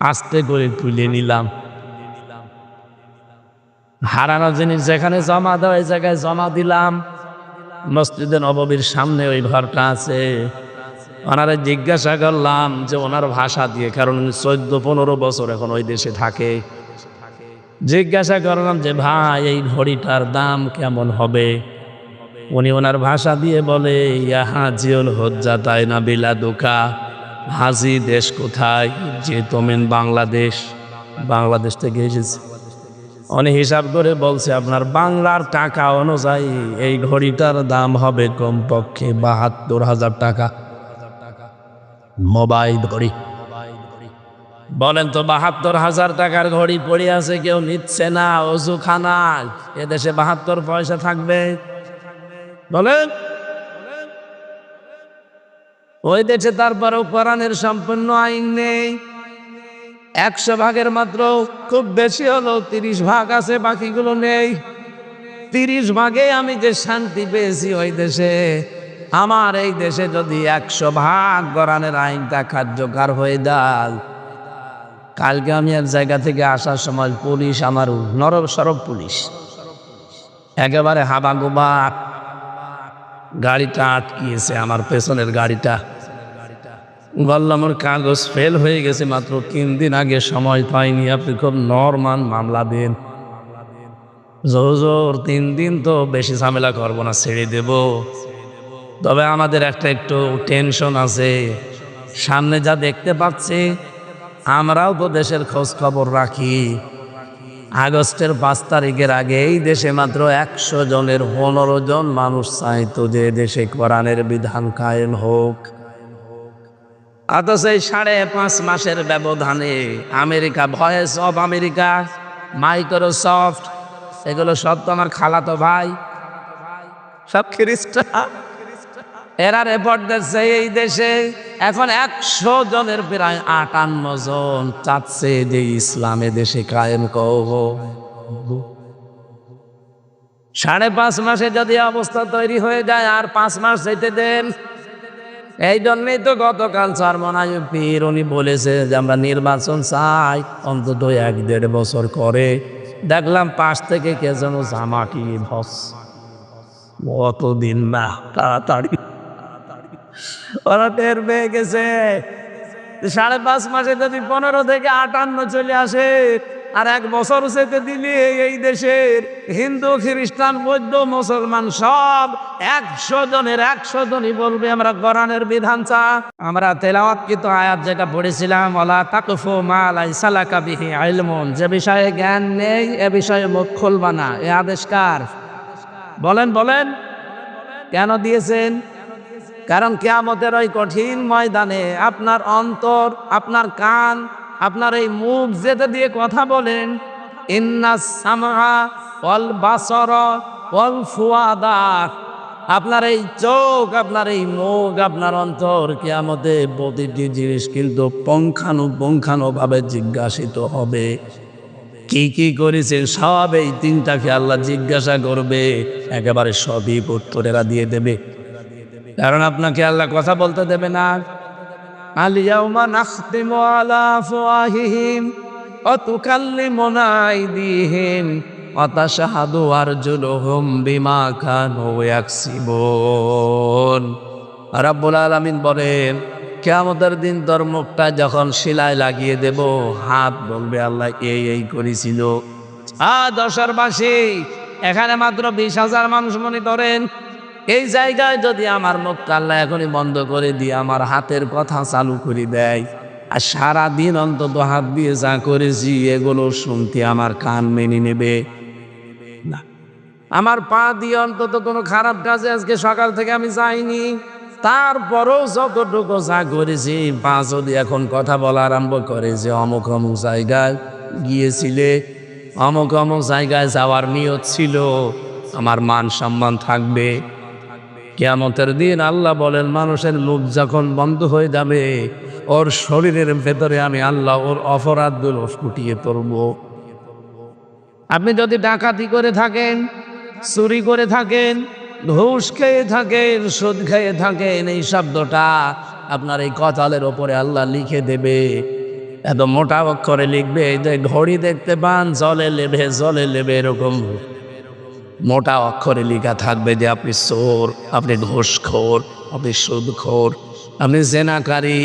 আস্তে করে তুলে নিলাম। হারানো জিনিস যেখানে জমা দেওয়া, ওই জায়গায় জমা দিলাম। মসজিদে নববীর সামনে ওই ঘরটা আছে। ওনারা জিজ্ঞাসা করলাম যে ওনার ভাষা দিয়ে, কারণ 14-15 বছর এখন ওই দেশে থাকে। জিজ্ঞাসা করলাম যে ভাই এই ঘড়িটার দাম কেমন হবে? উনি ওনার ভাষা দিয়ে বলে, ইয়া হাজিউল হজ্জা তাই না বিলাদুকা। হাজি দেশ কোথায়? যে তোমেন বাংলাদেশ। বাংলাদেশ থেকে এসেছে। উনি হিসাব করে বলছে আপনার বাংলার টাকা অনুযায়ী এই ঘড়িটার দাম হবে কমপক্ষে 72,000 টাকা। মোবাইল ঘড়ি। বলেন তো 72,000 টাকার ঘড়ি পড়ে আছে, কেউ নিচ্ছে না। ওযুখানা এদেশে 72 পয়সা থাকবে? বলেন। ওই দেশে তারপরেও কোরআনের সম্পূর্ণ আইন নেই। 100 ভাগের মাত্র খুব বেশি হলো 30 ভাগ আছে, বাকিগুলো নেই। 30 ভাগে আমি যে শান্তি পেয়েছি ওই দেশে, আমার এই দেশে যদি 100 ভাগ কোরআনের আইনটা কার্যকর হয়ে যায়, কালকে আমি এক জায়গা থেকে আসার সময় পুলিশ আমার নরম সরব পুলিশ একেবারে হাবাগোবা গাড়িটা আটকিয়েছে, আমার পেছনের গাড়িটা। বললাম ওর কাগজ ফেল হয়ে গেছে, মাত্র 3 দিন আগে, সময় পাইনি, আপনি খুব নরমাল মামলা দিন। জোর 3 দিন তো বেশি ঝামেলা করবো না, ছেড়ে দেব। তবে আমাদের একটু টেনশন আছে, সামনে যা দেখতে পাচ্ছি, আমরাও তো দেশের খোঁজ খবর রাখি। আগস্টের 5 তারিখের আগে এই দেশে মাত্র 100 জনের 15 জন মানুষ চাইতো যে দেশে কোরআনের বিধান কায়েম হোক। অথচ এই 5.5 মাসের ব্যবধানে America, voice of America, Microsoft, এগুলো সব তো আমার খালাতো ভাই, সব খ্রিস্টান। এরা রিপোর্ট দিচ্ছে এই দেশে এখন 100 জনের প্রায় 58 জন চাচ্ছে যে ইসলামে দেশে কায়েম হোক। 5.5 মাসে যদি অবস্থা তৈরি হয়ে যায়, আর 5 মাস যেতে দেন। এই জন্যই তো গতকাল চরমনায় পীর উনি বলেছে যে আমরা নির্বাচন চাই অন্তত 1-1.5 বছর করে। দেখলাম পাশ থেকে কে যেন জামাটি ভস, অতদিন না, তাড়াতাড়ি ওরা টের পেয়ে গেছে। 5.5 মাসে যদি 15 থেকে 58 চলে আসে, আর 1 বছর যেতে দিলে এই দেশের হিন্দু খ্রিস্টান বৌদ্ধ মুসলমান সব 100 জনের 100 জনই বলবে আমরা কোরআনের বিধান চাই। আমরা তেলাওয়াতকৃত আয়াত যেটা পড়েছিলাম, ওয়ালা তাকফু মা লাইসা লাকা বিহি ইলমুন, যে বিষয়ে জ্ঞান নেই এ বিষয়ে মুখ খুলবা না, এ আদেশ কার? বলেন বলেন, কেন দিয়েছেন? কারণ কিয়ামতের ওই কঠিন ময়দানে আপনার অন্তর, আপনার কান, আপনার এই মুখ যেটা দিয়ে কথা বলেন, ইন্নাস সামআ ওয়াল বাসারা ওয়াল ফুয়াদা, আপনার এই চোখ, আপনার এই মুখ, আপনার অন্তর, কিয়ামতে প্রতিটি জিনিস কিন্তু পুঙ্খানুপুঙ্খানুভাবে জিজ্ঞাসিত হবে। কি কি করেছেন সব এই 3টাকে আল্লাহ জিজ্ঞাসা করবে, একেবারে সবই উত্তরেরা দিয়ে দেবে। কারণ আপনাকে আল্লাহ কথা বলতে দেবে না। আল ইয়াউমা নাখতিমু আলা আফওয়াহিহিম ওয়া তুকাল্লিমুনা আইদিহিম ওয়া তাশহাদু আরজুলুহুম বিমা কানু ইয়াকসিবুন। রাব্বুল আলামিন বলেন, কিয়ামতের দিন তোর মুখটা যখন শিলায় লাগিয়ে দেব, হাত বলবে আল্লাহ এই করেছিল। দশরবাসী, এখানে মাত্র 20,000 মানুষ মনে করেন। এই জায়গায় যদি আমার মুখটা আল্লাহ এখনই বন্ধ করে দিয়ে আমার হাতের কথা চালু করে দেয়, আর সারাদিন অন্তত হাত দিয়ে যা করেছি এগুলো শুনতে আমার কান মেনে নেবে না। আমার পা দিয়ে অন্তত কোনো খারাপ কাজে আজকে সকাল থেকে আমি যাইনি, তারপরও যতটুকু যা করেছি, পা যদি এখন কথা বলা আরম্ভ করে যে অমুক অমুক জায়গায় গিয়েছিলে, অমুক অমুক জায়গায় যাওয়ার নিয়ত ছিল, আমার মান সম্মান থাকবে। কিয়ামতের দিন আল্লাহ বলেন, মানুষের মুখ যখন বন্ধ হয়ে যাবে, ওর শরীরের ভেতরে আমি আল্লাহ ওর অপরাধগুলো ফুটিয়ে তুলব। আপনি যদি ডাকাতি করে থাকেন, চুরি করে থাকেন, ঘুষ খেয়ে থাকেন, সুদ খেয়ে থাকেন, এই শব্দটা আপনার এই কপালের ওপরে আল্লাহ লিখে দেবে। এত মোটা অক্ষরে লিখবে যে ঘড়ি দেখতে পান জলে লেবে এরকম মোটা অক্ষরে লেখা থাকবে যে আপনি চোর, আপনি ঘুষখোর, আপনি সুদখোর, আপনি জেনাকারী।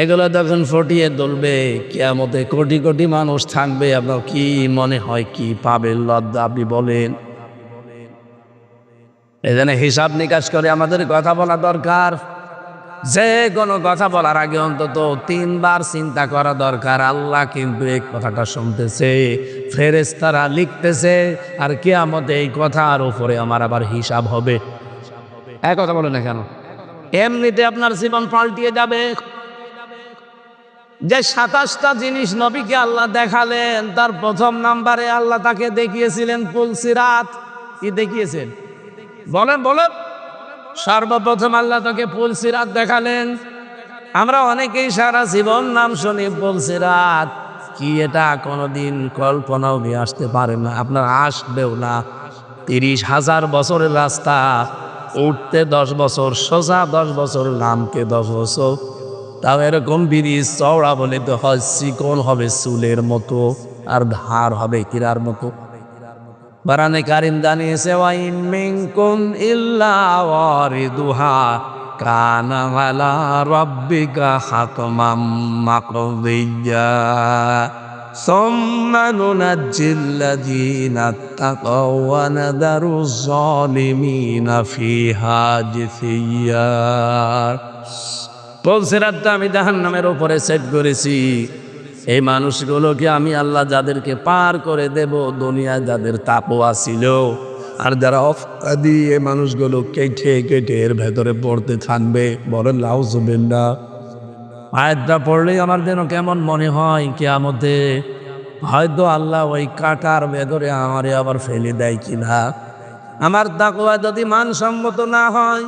এগুলো তখন ফুটিয়ে তুলবে। কিয়ামতে কোটি কোটি মানুষ থাকবে, আপনার কি মনে হয় কি পাবেন লজ্জা আপনি বলেন? এজন্য হিসাব নিকাশ করে আমাদের কথা বলা দরকার। যে কোনো কথা বলার আগে অন্তত 3 বার চিন্তা করা দরকার। আল্লাহ কিন্তু এই কথাটা শুনতেছে, ফেরেশতারা লিখতেছে, আর কিয়ামতে এই কথার উপরে আমার আবার হিসাব হবে। এক কথা বলে না কেন? এমনিতে আপনার জীবন পাল্টিয়ে যাবে। যে 27টা জিনিস নবীকে আল্লাহ দেখালেন, তার প্রথম নাম্বারে আল্লাহ তাকে দেখিয়েছিলেন পুলসিরাত। কি দেখিয়েছেন? বলেন বলেন। সর্বপ্রথম আল্লাহ তাকে পুলসিরাত দেখালেন। আমরা অনেকেই সারা জীবন নাম শুনি পুলসিরাত, কি এটা কোনোদিন কল্পনাও নিয়ে আসতে পারে না, আপনার আসবেও না। 30,000 বছরের রাস্তা, উঠতে 10 বছর, সোজা 10 বছর, নামতে 10 বছর। তাও এরকম ব্রিজ চওড়া বলে তো হয়, চিকন হবে চুলের মতো, আর ধার হবে হীরার মতো। কোরআনে কারীম জানিয়েছে, ওয়া ইন মিনকুম ইল্লা ওয়ারিদুহা কানা আলা রাব্বিকা হাতমান মাকদিয়্যা সুম্মা নুনাজ্জিল্লাযীনা তাকাও ওয়া নাদারুজ জালিমিনা ফিহা জিসিয়্যা। পুলসিরাতটা আমি জাহান্নামের উপরে সেট করেছি। এই মানুষগুলোকে আমি আল্লাহ যাদেরকে পার করে দেব, দুনিয়ায় যাদের তাকওয়া ছিল, আর যারা অপরাধী, এই মানুষগুলো কেটে কেটে এর ভেতরে পড়তে থাকবে। বলেন নাউজুবিল্লাহ। আয়াতটা পড়লেই আমার যেন কেমন মনে হয়, কিয়ামতে হয়তো আল্লাহ ওই কাটার ভেতরে আমারে আবার ফেলে দেয় কিনা। আমার তাকওয়া যদি মানসম্মত না হয়,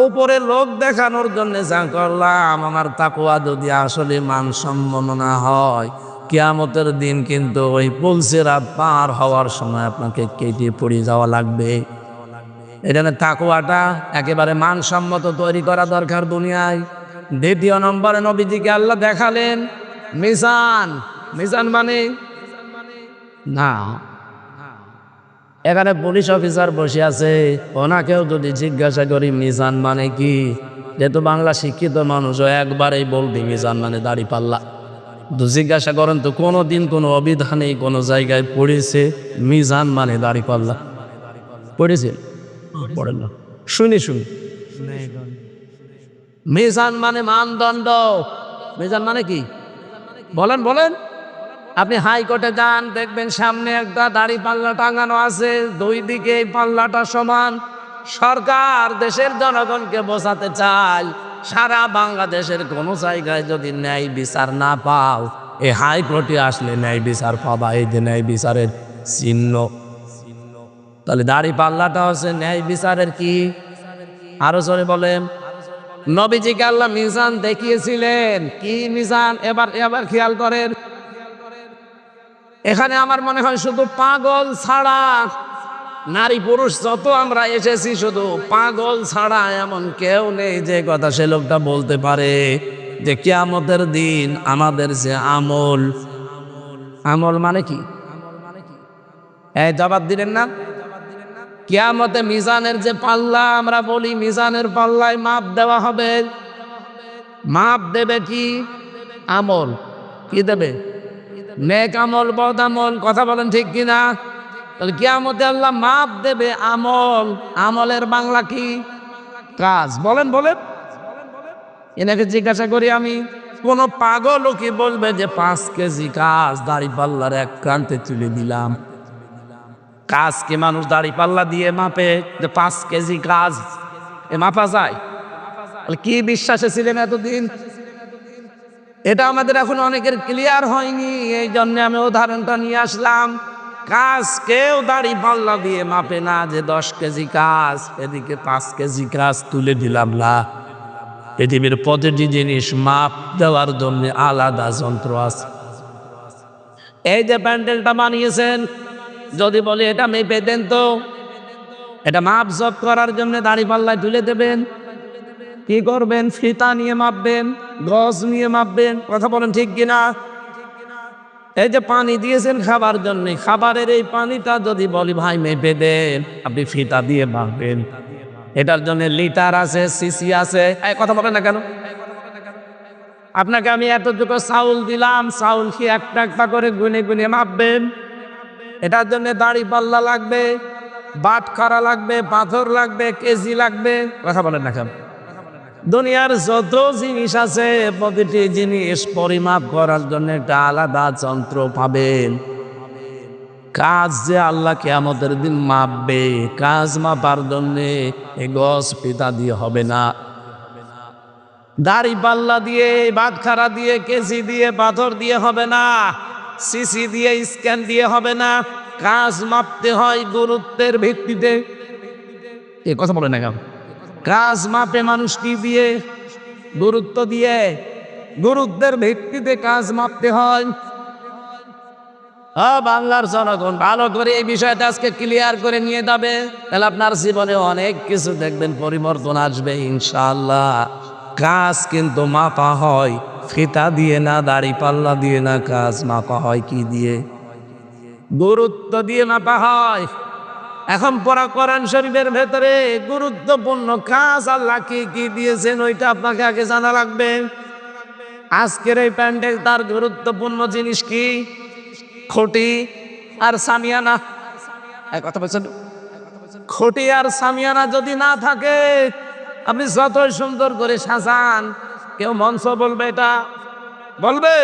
উপরে লোক দেখানোর জন্য যা করলাম, আমার তাকওয়া যদি আসলে মানসম্মত না হয়, কিয়ামতের দিন কিন্তু ওই পুলসিরাত পার হওয়ার সময় আপনাকে কেটে পড়ে যাওয়া লাগবে। এজন্য তাকওয়াটা একেবারে মানসম্মত তৈরি করা দরকার দুনিয়ায়। দ্বিতীয় নম্বরে নবীজিকে আল্লাহ দেখালেন মিজান। মিজান মানে না, এখানে পুলিশ অফিসার বসে আছে, ওনাকেও যদি জিজ্ঞাসা করি মিজান মানে কি, যেহেতু বাংলা শিক্ষিত মানুষ, একবারেই বলবি মিজান মানে দাড়ি পাল্লা। তো জিজ্ঞাসা করেন তো কোনোদিন কোনো অভিধানে কোনো জায়গায় পড়েছে মিজান মানে দাড়িপাল্লা? পড়েছে? পড়েন না, শুনি। মিজান মানে মানদণ্ড। মিজান মানে কি বলেন বলেন? আপনি হাইকোর্টে যান, দেখবেন সামনে একটা দাড়ি পাল্লা টাঙানো আছে, দুই দিকে এই পাল্লাটা সমান। সরকার দেশের জনগণকে বোঝাতে চায় সারা বাংলাদেশের কোনো জায়গায় যদি ন্যায় বিচার না পাও, এই হাইকোর্টে আসলে ন্যায় বিচার পাবা। এই যে ন্যায় বিচারের চিহ্ন, তাহলে দাড়ি পাল্লাটা হচ্ছে ন্যায় বিচারের কি? আরো জোরে বলেন। নবীজিকে আল্লাহ মিজান দেখিয়েছিলেন। কি মিজান? এবার খেয়াল করেন, এখানে আমার মনে হয় শুধু পাগল ছাড়া, নারী পুরুষ যত আমরা এসেছি, শুধু পাগল ছাড়া এমন কেউ নেই যে কথা সে লোকটা বলতে পারে যে কিয়ামতের দিন আমাদের যে আমল মানে কি? এই জবাব দিলেন না? কিয়ামতে মিজানের যে পাল্লা আমরা বলি, মিজানের পাল্লায় মাপ দেওয়া হবে। মাপ দেবে কি? আমল। কি দেবে? নেক আমল, বদ আমল। কথা বলেন ঠিক কিনা? তাহলে কিয়ামতে আল্লাহ মাপ দেবে আমল। আমলের বাংলা কি? কাজ। বলেন বলেন। এনাকে জিজ্ঞাসা করি আমি, কোন পাগলও কি বলবে যে 5 কেজি কাজ দাড়ি পাল্লার এক প্রান্তে তুলে দিলাম? কাজ কি মানুষ দাড়ি পাল্লা দিয়ে মাপে যে 5 কেজি কাজ এ মাপা যায়? কি বিশ্বাসে ছিলেন এতদিন? এটা আমাদের এখন অনেকের ক্লিয়ার হয়নি, এই জন্য আমি উদাহরণটা নিয়ে আসলাম। কাজ কেউ দাড়ি পাল্লা দিয়ে মাপে না যে 10 কেজি কাজ এদিকে 5 কেজি কাজ তুলে দিলাম না। পৃথিবীর প্রতিটি জিনিস মাপ দেওয়ার জন্য আলাদা যন্ত্র আছে। এই যে প্যান্ডেলটা বানিয়েছেন, যদি বলি এটা মেপে দেন, তো এটা মাপ জপ করার জন্য দাড়ি পাল্লায় তুলে দেবেন। কি করবেন? ফিতা নিয়ে মাপবেন, গজ নিয়ে মাপবেন। কথা বলেন ঠিক কিনা? এই যে পানি দিয়েছেন খাবার জন্য, খাবারের এই পানিটা যদি বলি ভাই মেপে দেন, আপনি ফিতা দিয়ে মাপবেন। এটার জন্য লিটার আছে, সিসি আছে। এই কথা বলেন না কেন? আপনাকে আমি এতটুকু চাউল দিলাম, চাউল কি একটা একটা করে গুনে গুনে মাপবেন? এটার জন্য দাড়ি পাল্লা লাগবে, বাটখারা লাগবে, পাথর লাগবে, কেজি লাগবে। কথা বলেন না কেন? দুনিয়ার যত জিনিস আছে প্রতিটি জিনিস পরিমাপ করার জন্য একটা আলাদা যন্ত্র পাবেন। কাজ যে আল্লাহ কিয়ামতের দিন মাপবে, কাজ মাপার জন্য এই গজ ফিতা দিয়ে হবে না, দাড়ি পাল্লা দিয়ে, বাটখারা দিয়ে, কেজি দিয়ে, পাথর দিয়ে হবে না, সিসি দিয়ে, স্ক্যান দিয়ে হবে না। কাজ মাপতে হয় গুরুত্বের ভিত্তিতে। এই কথা বলে না কেন? কাজ মাপে মানুষ কি দিয়ে? গুরুত্ব দিয়ে। গুরুত্বের ভিত্তিতে কাজ মাপতে হয়। বাংলার জনগণ ভালো করে এই বিষয়টা আজকে ক্লিয়ার করে নিয়ে যাবে, তাহলে আপনার জীবনে অনেক কিছু দেখবেন পরিবর্তন আসবে ইনশাআল্লাহ। কাজ কিন্তু মাপা হয় ফিতা দিয়ে না, দাড়ি পাল্লা দিয়ে না। কাজ মাপা হয় কি দিয়ে? গুরুত্ব দিয়ে মাপা হয়। এখন পড়া কোরআন শরীফের ভেতরে গুরুত্বপূর্ণ কাজ আল্লাহ কি কি দিয়েছেন ওইটা আপনাকে আগে জানা লাগবে। আজকের এই প্যান্ডেল তার গুরুত্বপূর্ণ জিনিস কি? খুঁটি আর সামিয়ানা। কথা বলছেন? খুঁটি আর সামিয়ানা যদি না থাকে, আপনি যতই সুন্দর করে সাজান, কেউ মঞ্চ বলবে এটা বলবে?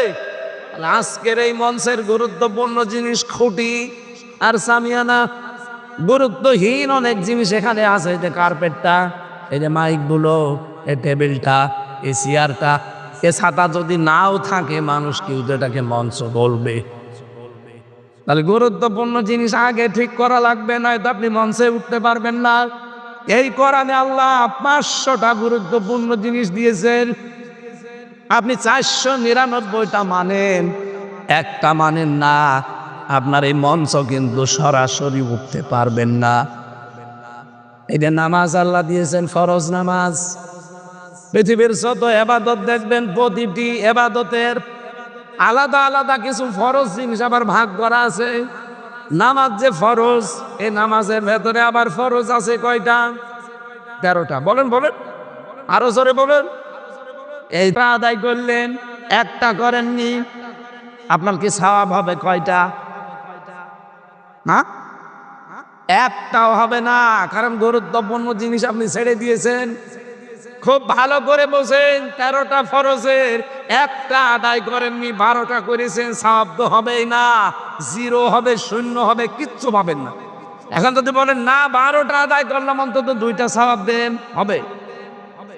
আজকের এই মঞ্চের গুরুত্বপূর্ণ জিনিস খুঁটি আর সামিয়ানা। গুরুত্বহীন অনেক জিনিস এখানে আছে, এই যে কার্পেটটা, এই যে মাইকগুলো, এই টেবিলটা, এই চেয়ারটা, এ ছাতা যদি নাও থাকে মানুষ কেউ এটাকে মঞ্চ বলবে। তাহলে গুরুত্বপূর্ণ জিনিস আগে ঠিক করা লাগবে, নয়তো আপনি মঞ্চে উঠতে পারবেন না। এই কোরআনে আল্লাহ 500টা গুরুত্বপূর্ণ জিনিস দিয়েছেন। আপনি 499টা মানেন, একটা মানেন না, আপনার এই মঞ্চ কিন্তু সরাসরি উঠতে পারবেন না। এই যে নামাজ আল্লাহ দিয়েছেন, ফরজ নামাজ। পৃথিবীর যত এবাদত দেখবেন, প্রতিটি এবাদতের আলাদা আলাদা কিছু ফরজ জিনিস আবার ভাগ করা আছে। নামাজ যে ফরজ, এই নামাজের ভেতরে আবার ফরজ আছে কয়টা? 13টা। বলেন বলেন, আরো জোরে বলেন। এইটা আদায় করলেন, একটা করেননি, আপনার কি সওয়াব হবে কয়টা? না, একটাও হবে না। কারণ গুরুত্বপূর্ণ জিনিস আপনি ছেড়ে দিয়েছেন। খুব ভালো করে বোঝেন, 13টা ফরজের একটা আদায় করেননি, 12টা করেছেন, সওয়াব তো হবেই না, জিরো হবে, শূন্য হবে, কিচ্ছু পাবেন না। এখন যদি বলেন না 12টা আদায় করলাম অন্তত 2টা সওয়াব দেন, হবে।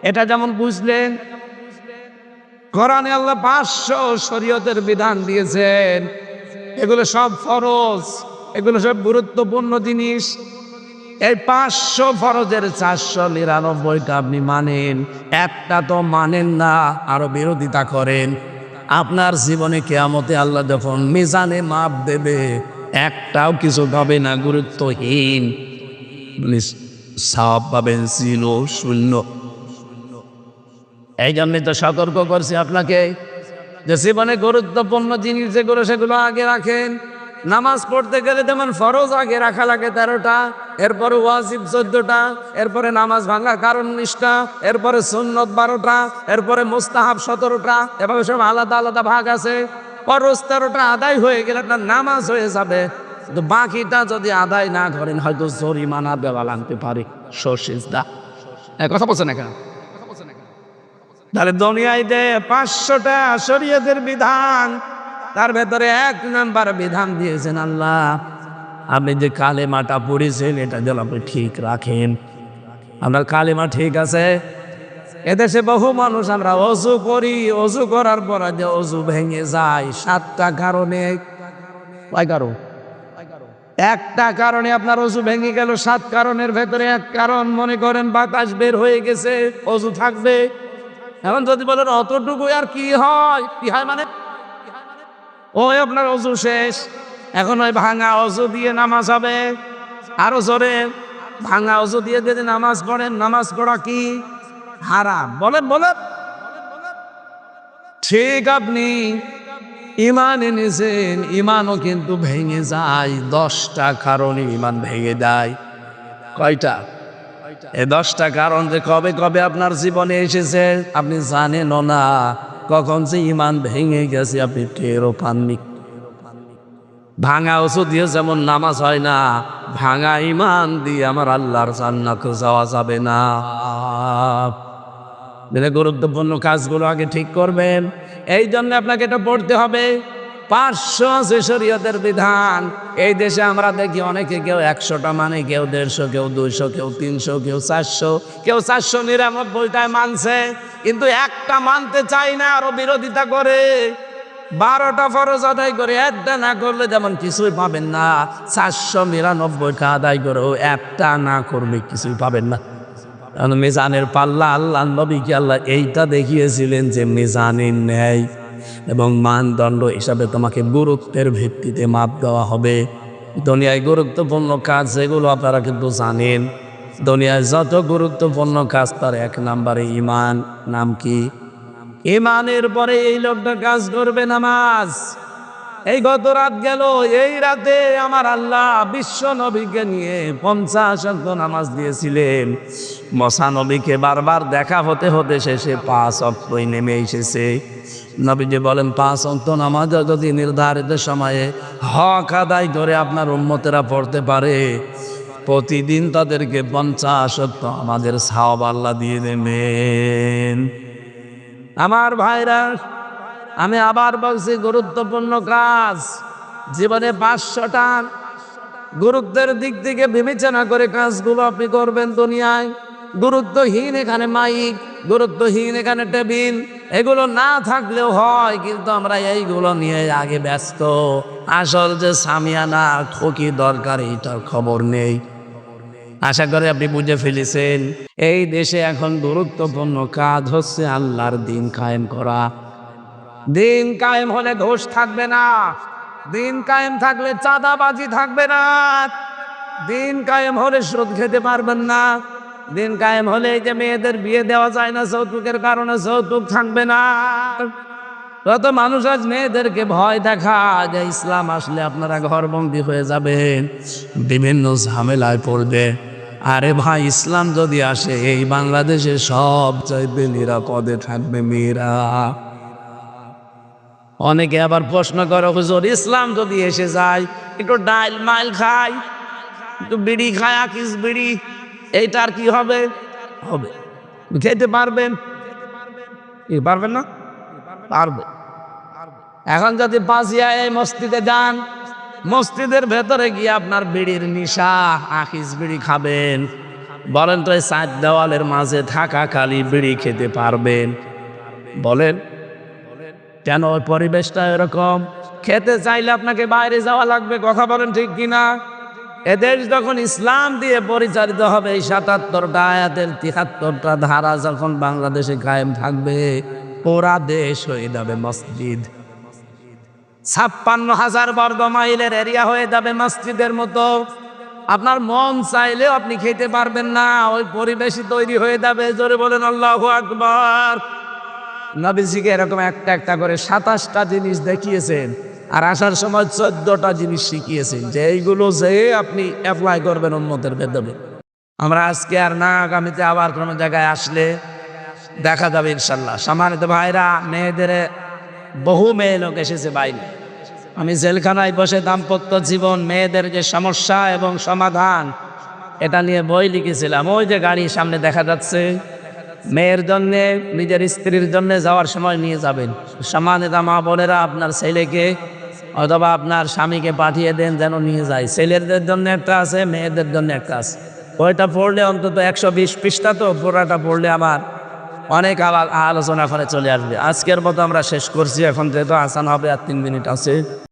এটা যেমন বুঝলেন, কোরআনে আল্লাহ 500 শরীয়তের বিধান দিয়েছেন, এগুলো সব ফরজ, এগুলো সব গুরুত্বপূর্ণ জিনিস। এই 500 ফরজের 499টা আপনি মানেন, একটা তো মানেন না, আরো বিরোধিতা করেন। আপনার জীবনে কিয়ামতে আল্লাহ যখন মিজানে মাপ দেবে, একটাও কিছু পাবে না, গুরুত্বহীন, সওয়াব পাবেন জিরো, শূন্য। এই জন্যই তো সতর্ক করছি আপনাকে যে জীবনে গুরুত্বপূর্ণ জিনিস যেগুলো সেগুলো আগে রাখেন। নামাজ পড়তে গেলে যেমন ফরজ আগে রাখা লাগে 13টা, এরপরে ওয়াজিব 14টা, এরপরে নামাজ ভাঙার কারণ 19টা, এরপরে সুন্নত 12টা, এরপরে মুস্তাহাব 17টা, এভাবে সব আলাদা আলাদা ভাগ আছে। ফরজ 13টা আদায় হয়ে গেলে আপনার নামাজ হয়ে যাবে, কিন্তু বাকিটা যদি আদায় না করেন হয়তো জরিমানা দেওয়া লাগতে পারে। সশিজদা কথা বলছেন না কেন? তাহলে দুনিয়ায় যে 500টা শরীয়তের বিধান, তার ভেতরে 1 নাম্বার বিধান দিয়েছেন আল্লাহ, আপনি যে কালেমাটা পড়েছেন এটা যেন আপনি ঠিক রাখেন। আপনার কালেমা ঠিক আছে? এদেশে বহু মানুষ আমরা অজু করি, অজু করার পর যে অজু ভেঙে যায় 7টা কারণে। কয় কারণ? একটা কারণে আপনার অজু ভেঙে গেল, 7 কারণের ভেতরে 1 কারণ মনে করেন বাতাস বের হয়ে গেছে, অজু থাকবে। এখন যদি বলেন অতটুকু আর কি হয়, কি হয় মানে ওই আপনার অজু শেষ, এখন ওই ভাঙা অজু দিয়ে নামাজ হবে। আরো জোরে, ভাঙা অজু দিয়ে যদি নামাজ পড়েন, নামাজ পড়া কি হারাম? বলেন বলেন। ঠিক আপনি ইমান এনেছেন, ইমানও কিন্তু ভেঙে যায়। 10টা কারণে ইমান ভেঙে যায়। কয়টা? এই 10টা কারণ যে কবে কবে আপনার জীবনে এসেছে আপনি জানেনও না, কখন যে ইমান ভেঙে গেছে আপনি টেরও পাননি। ভাঙা ওষুধ দিয়ে যেমন নামাজ হয় না, ভাঙা ইমান দিয়ে আমার আল্লাহর জান্নাতে যাওয়া যাবে না। গুরুত্বপূর্ণ কাজগুলো আগে ঠিক করবেন, এই জন্য আপনাকে এটা পড়তে হবে। 500 আছে শরীয়তের বিধান। এই দেশে আমরা দেখি অনেকে কেউ 100টা মানে, কেউ 150, কেউ 200, কেউ 300, কেউ 400, কেউ 499টায় মানছে, কিন্তু একটা মানতে চাই না, আরো বিরোধিতা করে। 12টা ফরজ আদায় করে একটা না করলে যেমন কিছুই পাবেন না, 499টা আদায় করেও একটা না করলে কিছুই পাবেন না। মিজানের পাল্লা আল্লাহ নবীকে আল্লাহ এইটা দেখিয়েছিলেন যে মিজানের ন্যায় এবং মানদণ্ড হিসাবে তোমাকে গুরুত্বের ভিত্তিতে মাপ দেওয়া হবে। দুনিয়ায় গুরুত্বপূর্ণ কাজ যেগুলো আপনারা কিন্তু জানেন, দুনিয়ায় যত গুরুত্বপূর্ণ কাজ তার 1 নম্বরে ইমান। নাম কি? ইমানের পরে এই লোকটা কাজ করবে নামাজ। এই গত রাত গেল, এই রাতে আমার আল্লাহ বিশ্ব নবীকে নিয়ে 50 ওয়াক্ত নামাজ দিয়েছিলেন। মসা নবীকে বারবার দেখা হতে হতে শেষে 5 ওয়াক্তই নেমে এসেছে। নবীজি বলেন 5 ওয়াক্ত নামাজ যদি নির্ধারিত সময়ে হক আদায় করে আপনার উম্মতেরা পড়তে পারে, প্রতিদিন তাদেরকে 50 ওয়াক্ত আমাদের সওয়াব আল্লাহ দিয়ে দেবেন। আমার ভাইরা, আমি আবার বলছি, গুরুত্বপূর্ণ কাজ জীবনে 500টা গুরুত্বের দিক থেকে বিবেচনা করে কাজগুলো আপনি করবেন। দুনিয়ায় গুরুত্বহীন এখানে মাইক, গুরুত্বহীন এখানে টেবিল, এগুলো না থাকলেও হয়, কিন্তু আমরা এইগুলো নিয়ে আগে ব্যস্ত। আসল যে সামিয়ানা ঠকি দরকার এইটার খবর নেই। আশা করি আপনি বুঝে ফেলেছেন। এই দেশে এখন গুরুত্বপূর্ণ কাজ হচ্ছে আল্লাহর দিন কায়েম করা। দিন কায়েম হলে ঘোষ থাকবে না, দিন কায়েম থাকলে চাঁদাবাজি থাকবে না, দিন কায়েম হলে সুদ খেতে পারবেন না, দিন কায়েম হলে এই যে মেয়েদের বিয়ে দেওয়া যায় না যৌতুকের কারণে, যৌতুক থাকবে না। কত মানুষ আজ মেয়েদেরকে ভয় দেখায় যে ইসলাম আসলে আপনারা ঘরবন্দি হয়ে যাবেন, বিভিন্ন ঝামেলায় পড়বে। আরে ভাই, ইসলাম যদি আসে এই বাংলাদেশে সব চাইতে নিরাপদে থাকবে মেয়েরা। অনেকে আবার প্রশ্ন করে, হুজুর ইসলাম যদি এসে যায়, একটু ডাইল মাইল খাই, একটু বিড়ি খায়, আকিস বিড়ি, এইটার কি হবে? হবে, খেতে পারবেন? পারবেন না? পারবে। এখন যদি বাজিয়া এই মসজিদে যান, মসজিদের ভেতরে গিয়ে আপনার বিড়ির নিশা, আকিস বিড়ি খাবেন, বলেন তো এই চার দেওয়ালের মাঝে থাকা কালি বিড়ি খেতে পারবেন? বলেন কেন? ওই পরিবেশটা এরকম। খেতে চাইলে আপনাকে বাইরে যাওয়া লাগবে, কথা বলেন ঠিক কিনা? এদেশ যখন ইসলাম দিয়ে পরিচালিত হবে, এই ৭৭টা আয়াতের ৭৩টা ধারা যখন বাংলাদেশে কায়েম থাকবে, পুরা দেশ হয়ে যাবে মসজিদ। ৫৬,০০০ বর্গ মাইলের এরিয়া হয়ে যাবে মসজিদের মতো। আপনার মন চাইলেও আপনি খেতে পারবেন না, ওই পরিবেশই তৈরি হয়ে যাবে। জোরে বলেন আল্লাহু আকবার। নবীজিকে এরকম একটা একটা করে ২৭টা জিনিস দেখিয়েছেন, আর আসার সময় ১৪টা জিনিস শিখিয়েছেন, যে এইগুলো যে আপনি অ্যাপ্লাই করবেন উম্মতের ভেতরে। আমরা আজকে আর না, আগামীতে আবার কোনো জায়গায় আসলে দেখা যাবে ইনশাল্লাহ। সম্মানিত ভাইরা, মেয়েদের বহু মেয়ে লোক এসেছে বাইরে। আমি জেলখানায় বসে দাম্পত্য জীবন, মেয়েদের যে সমস্যা এবং সমাধান, এটা নিয়ে বই লিখেছিলাম। ওই যে গাড়ি সামনে দেখা যাচ্ছে, মেয়ের জন্যে, নিজের স্ত্রীর জন্য যাওয়ার সময় নিয়ে যাবেন। সম্মানিত মা বোনেরা, আপনার ছেলেকে অথবা আপনার স্বামীকে পাঠিয়ে দেন যেন নিয়ে যায়। ছেলেদের জন্য একটা আছে, মেয়েদের জন্য একটা আছে। ওইটা পড়লে অন্তত ১২০ পৃষ্ঠা, তো পুরাটা পড়লে আমার অনেক আলোচনা করে চলে আসবে। আজকের মতো আমরা শেষ করছি, এখন যেহেতু আসান হবে আর ৩ মিনিট আছে।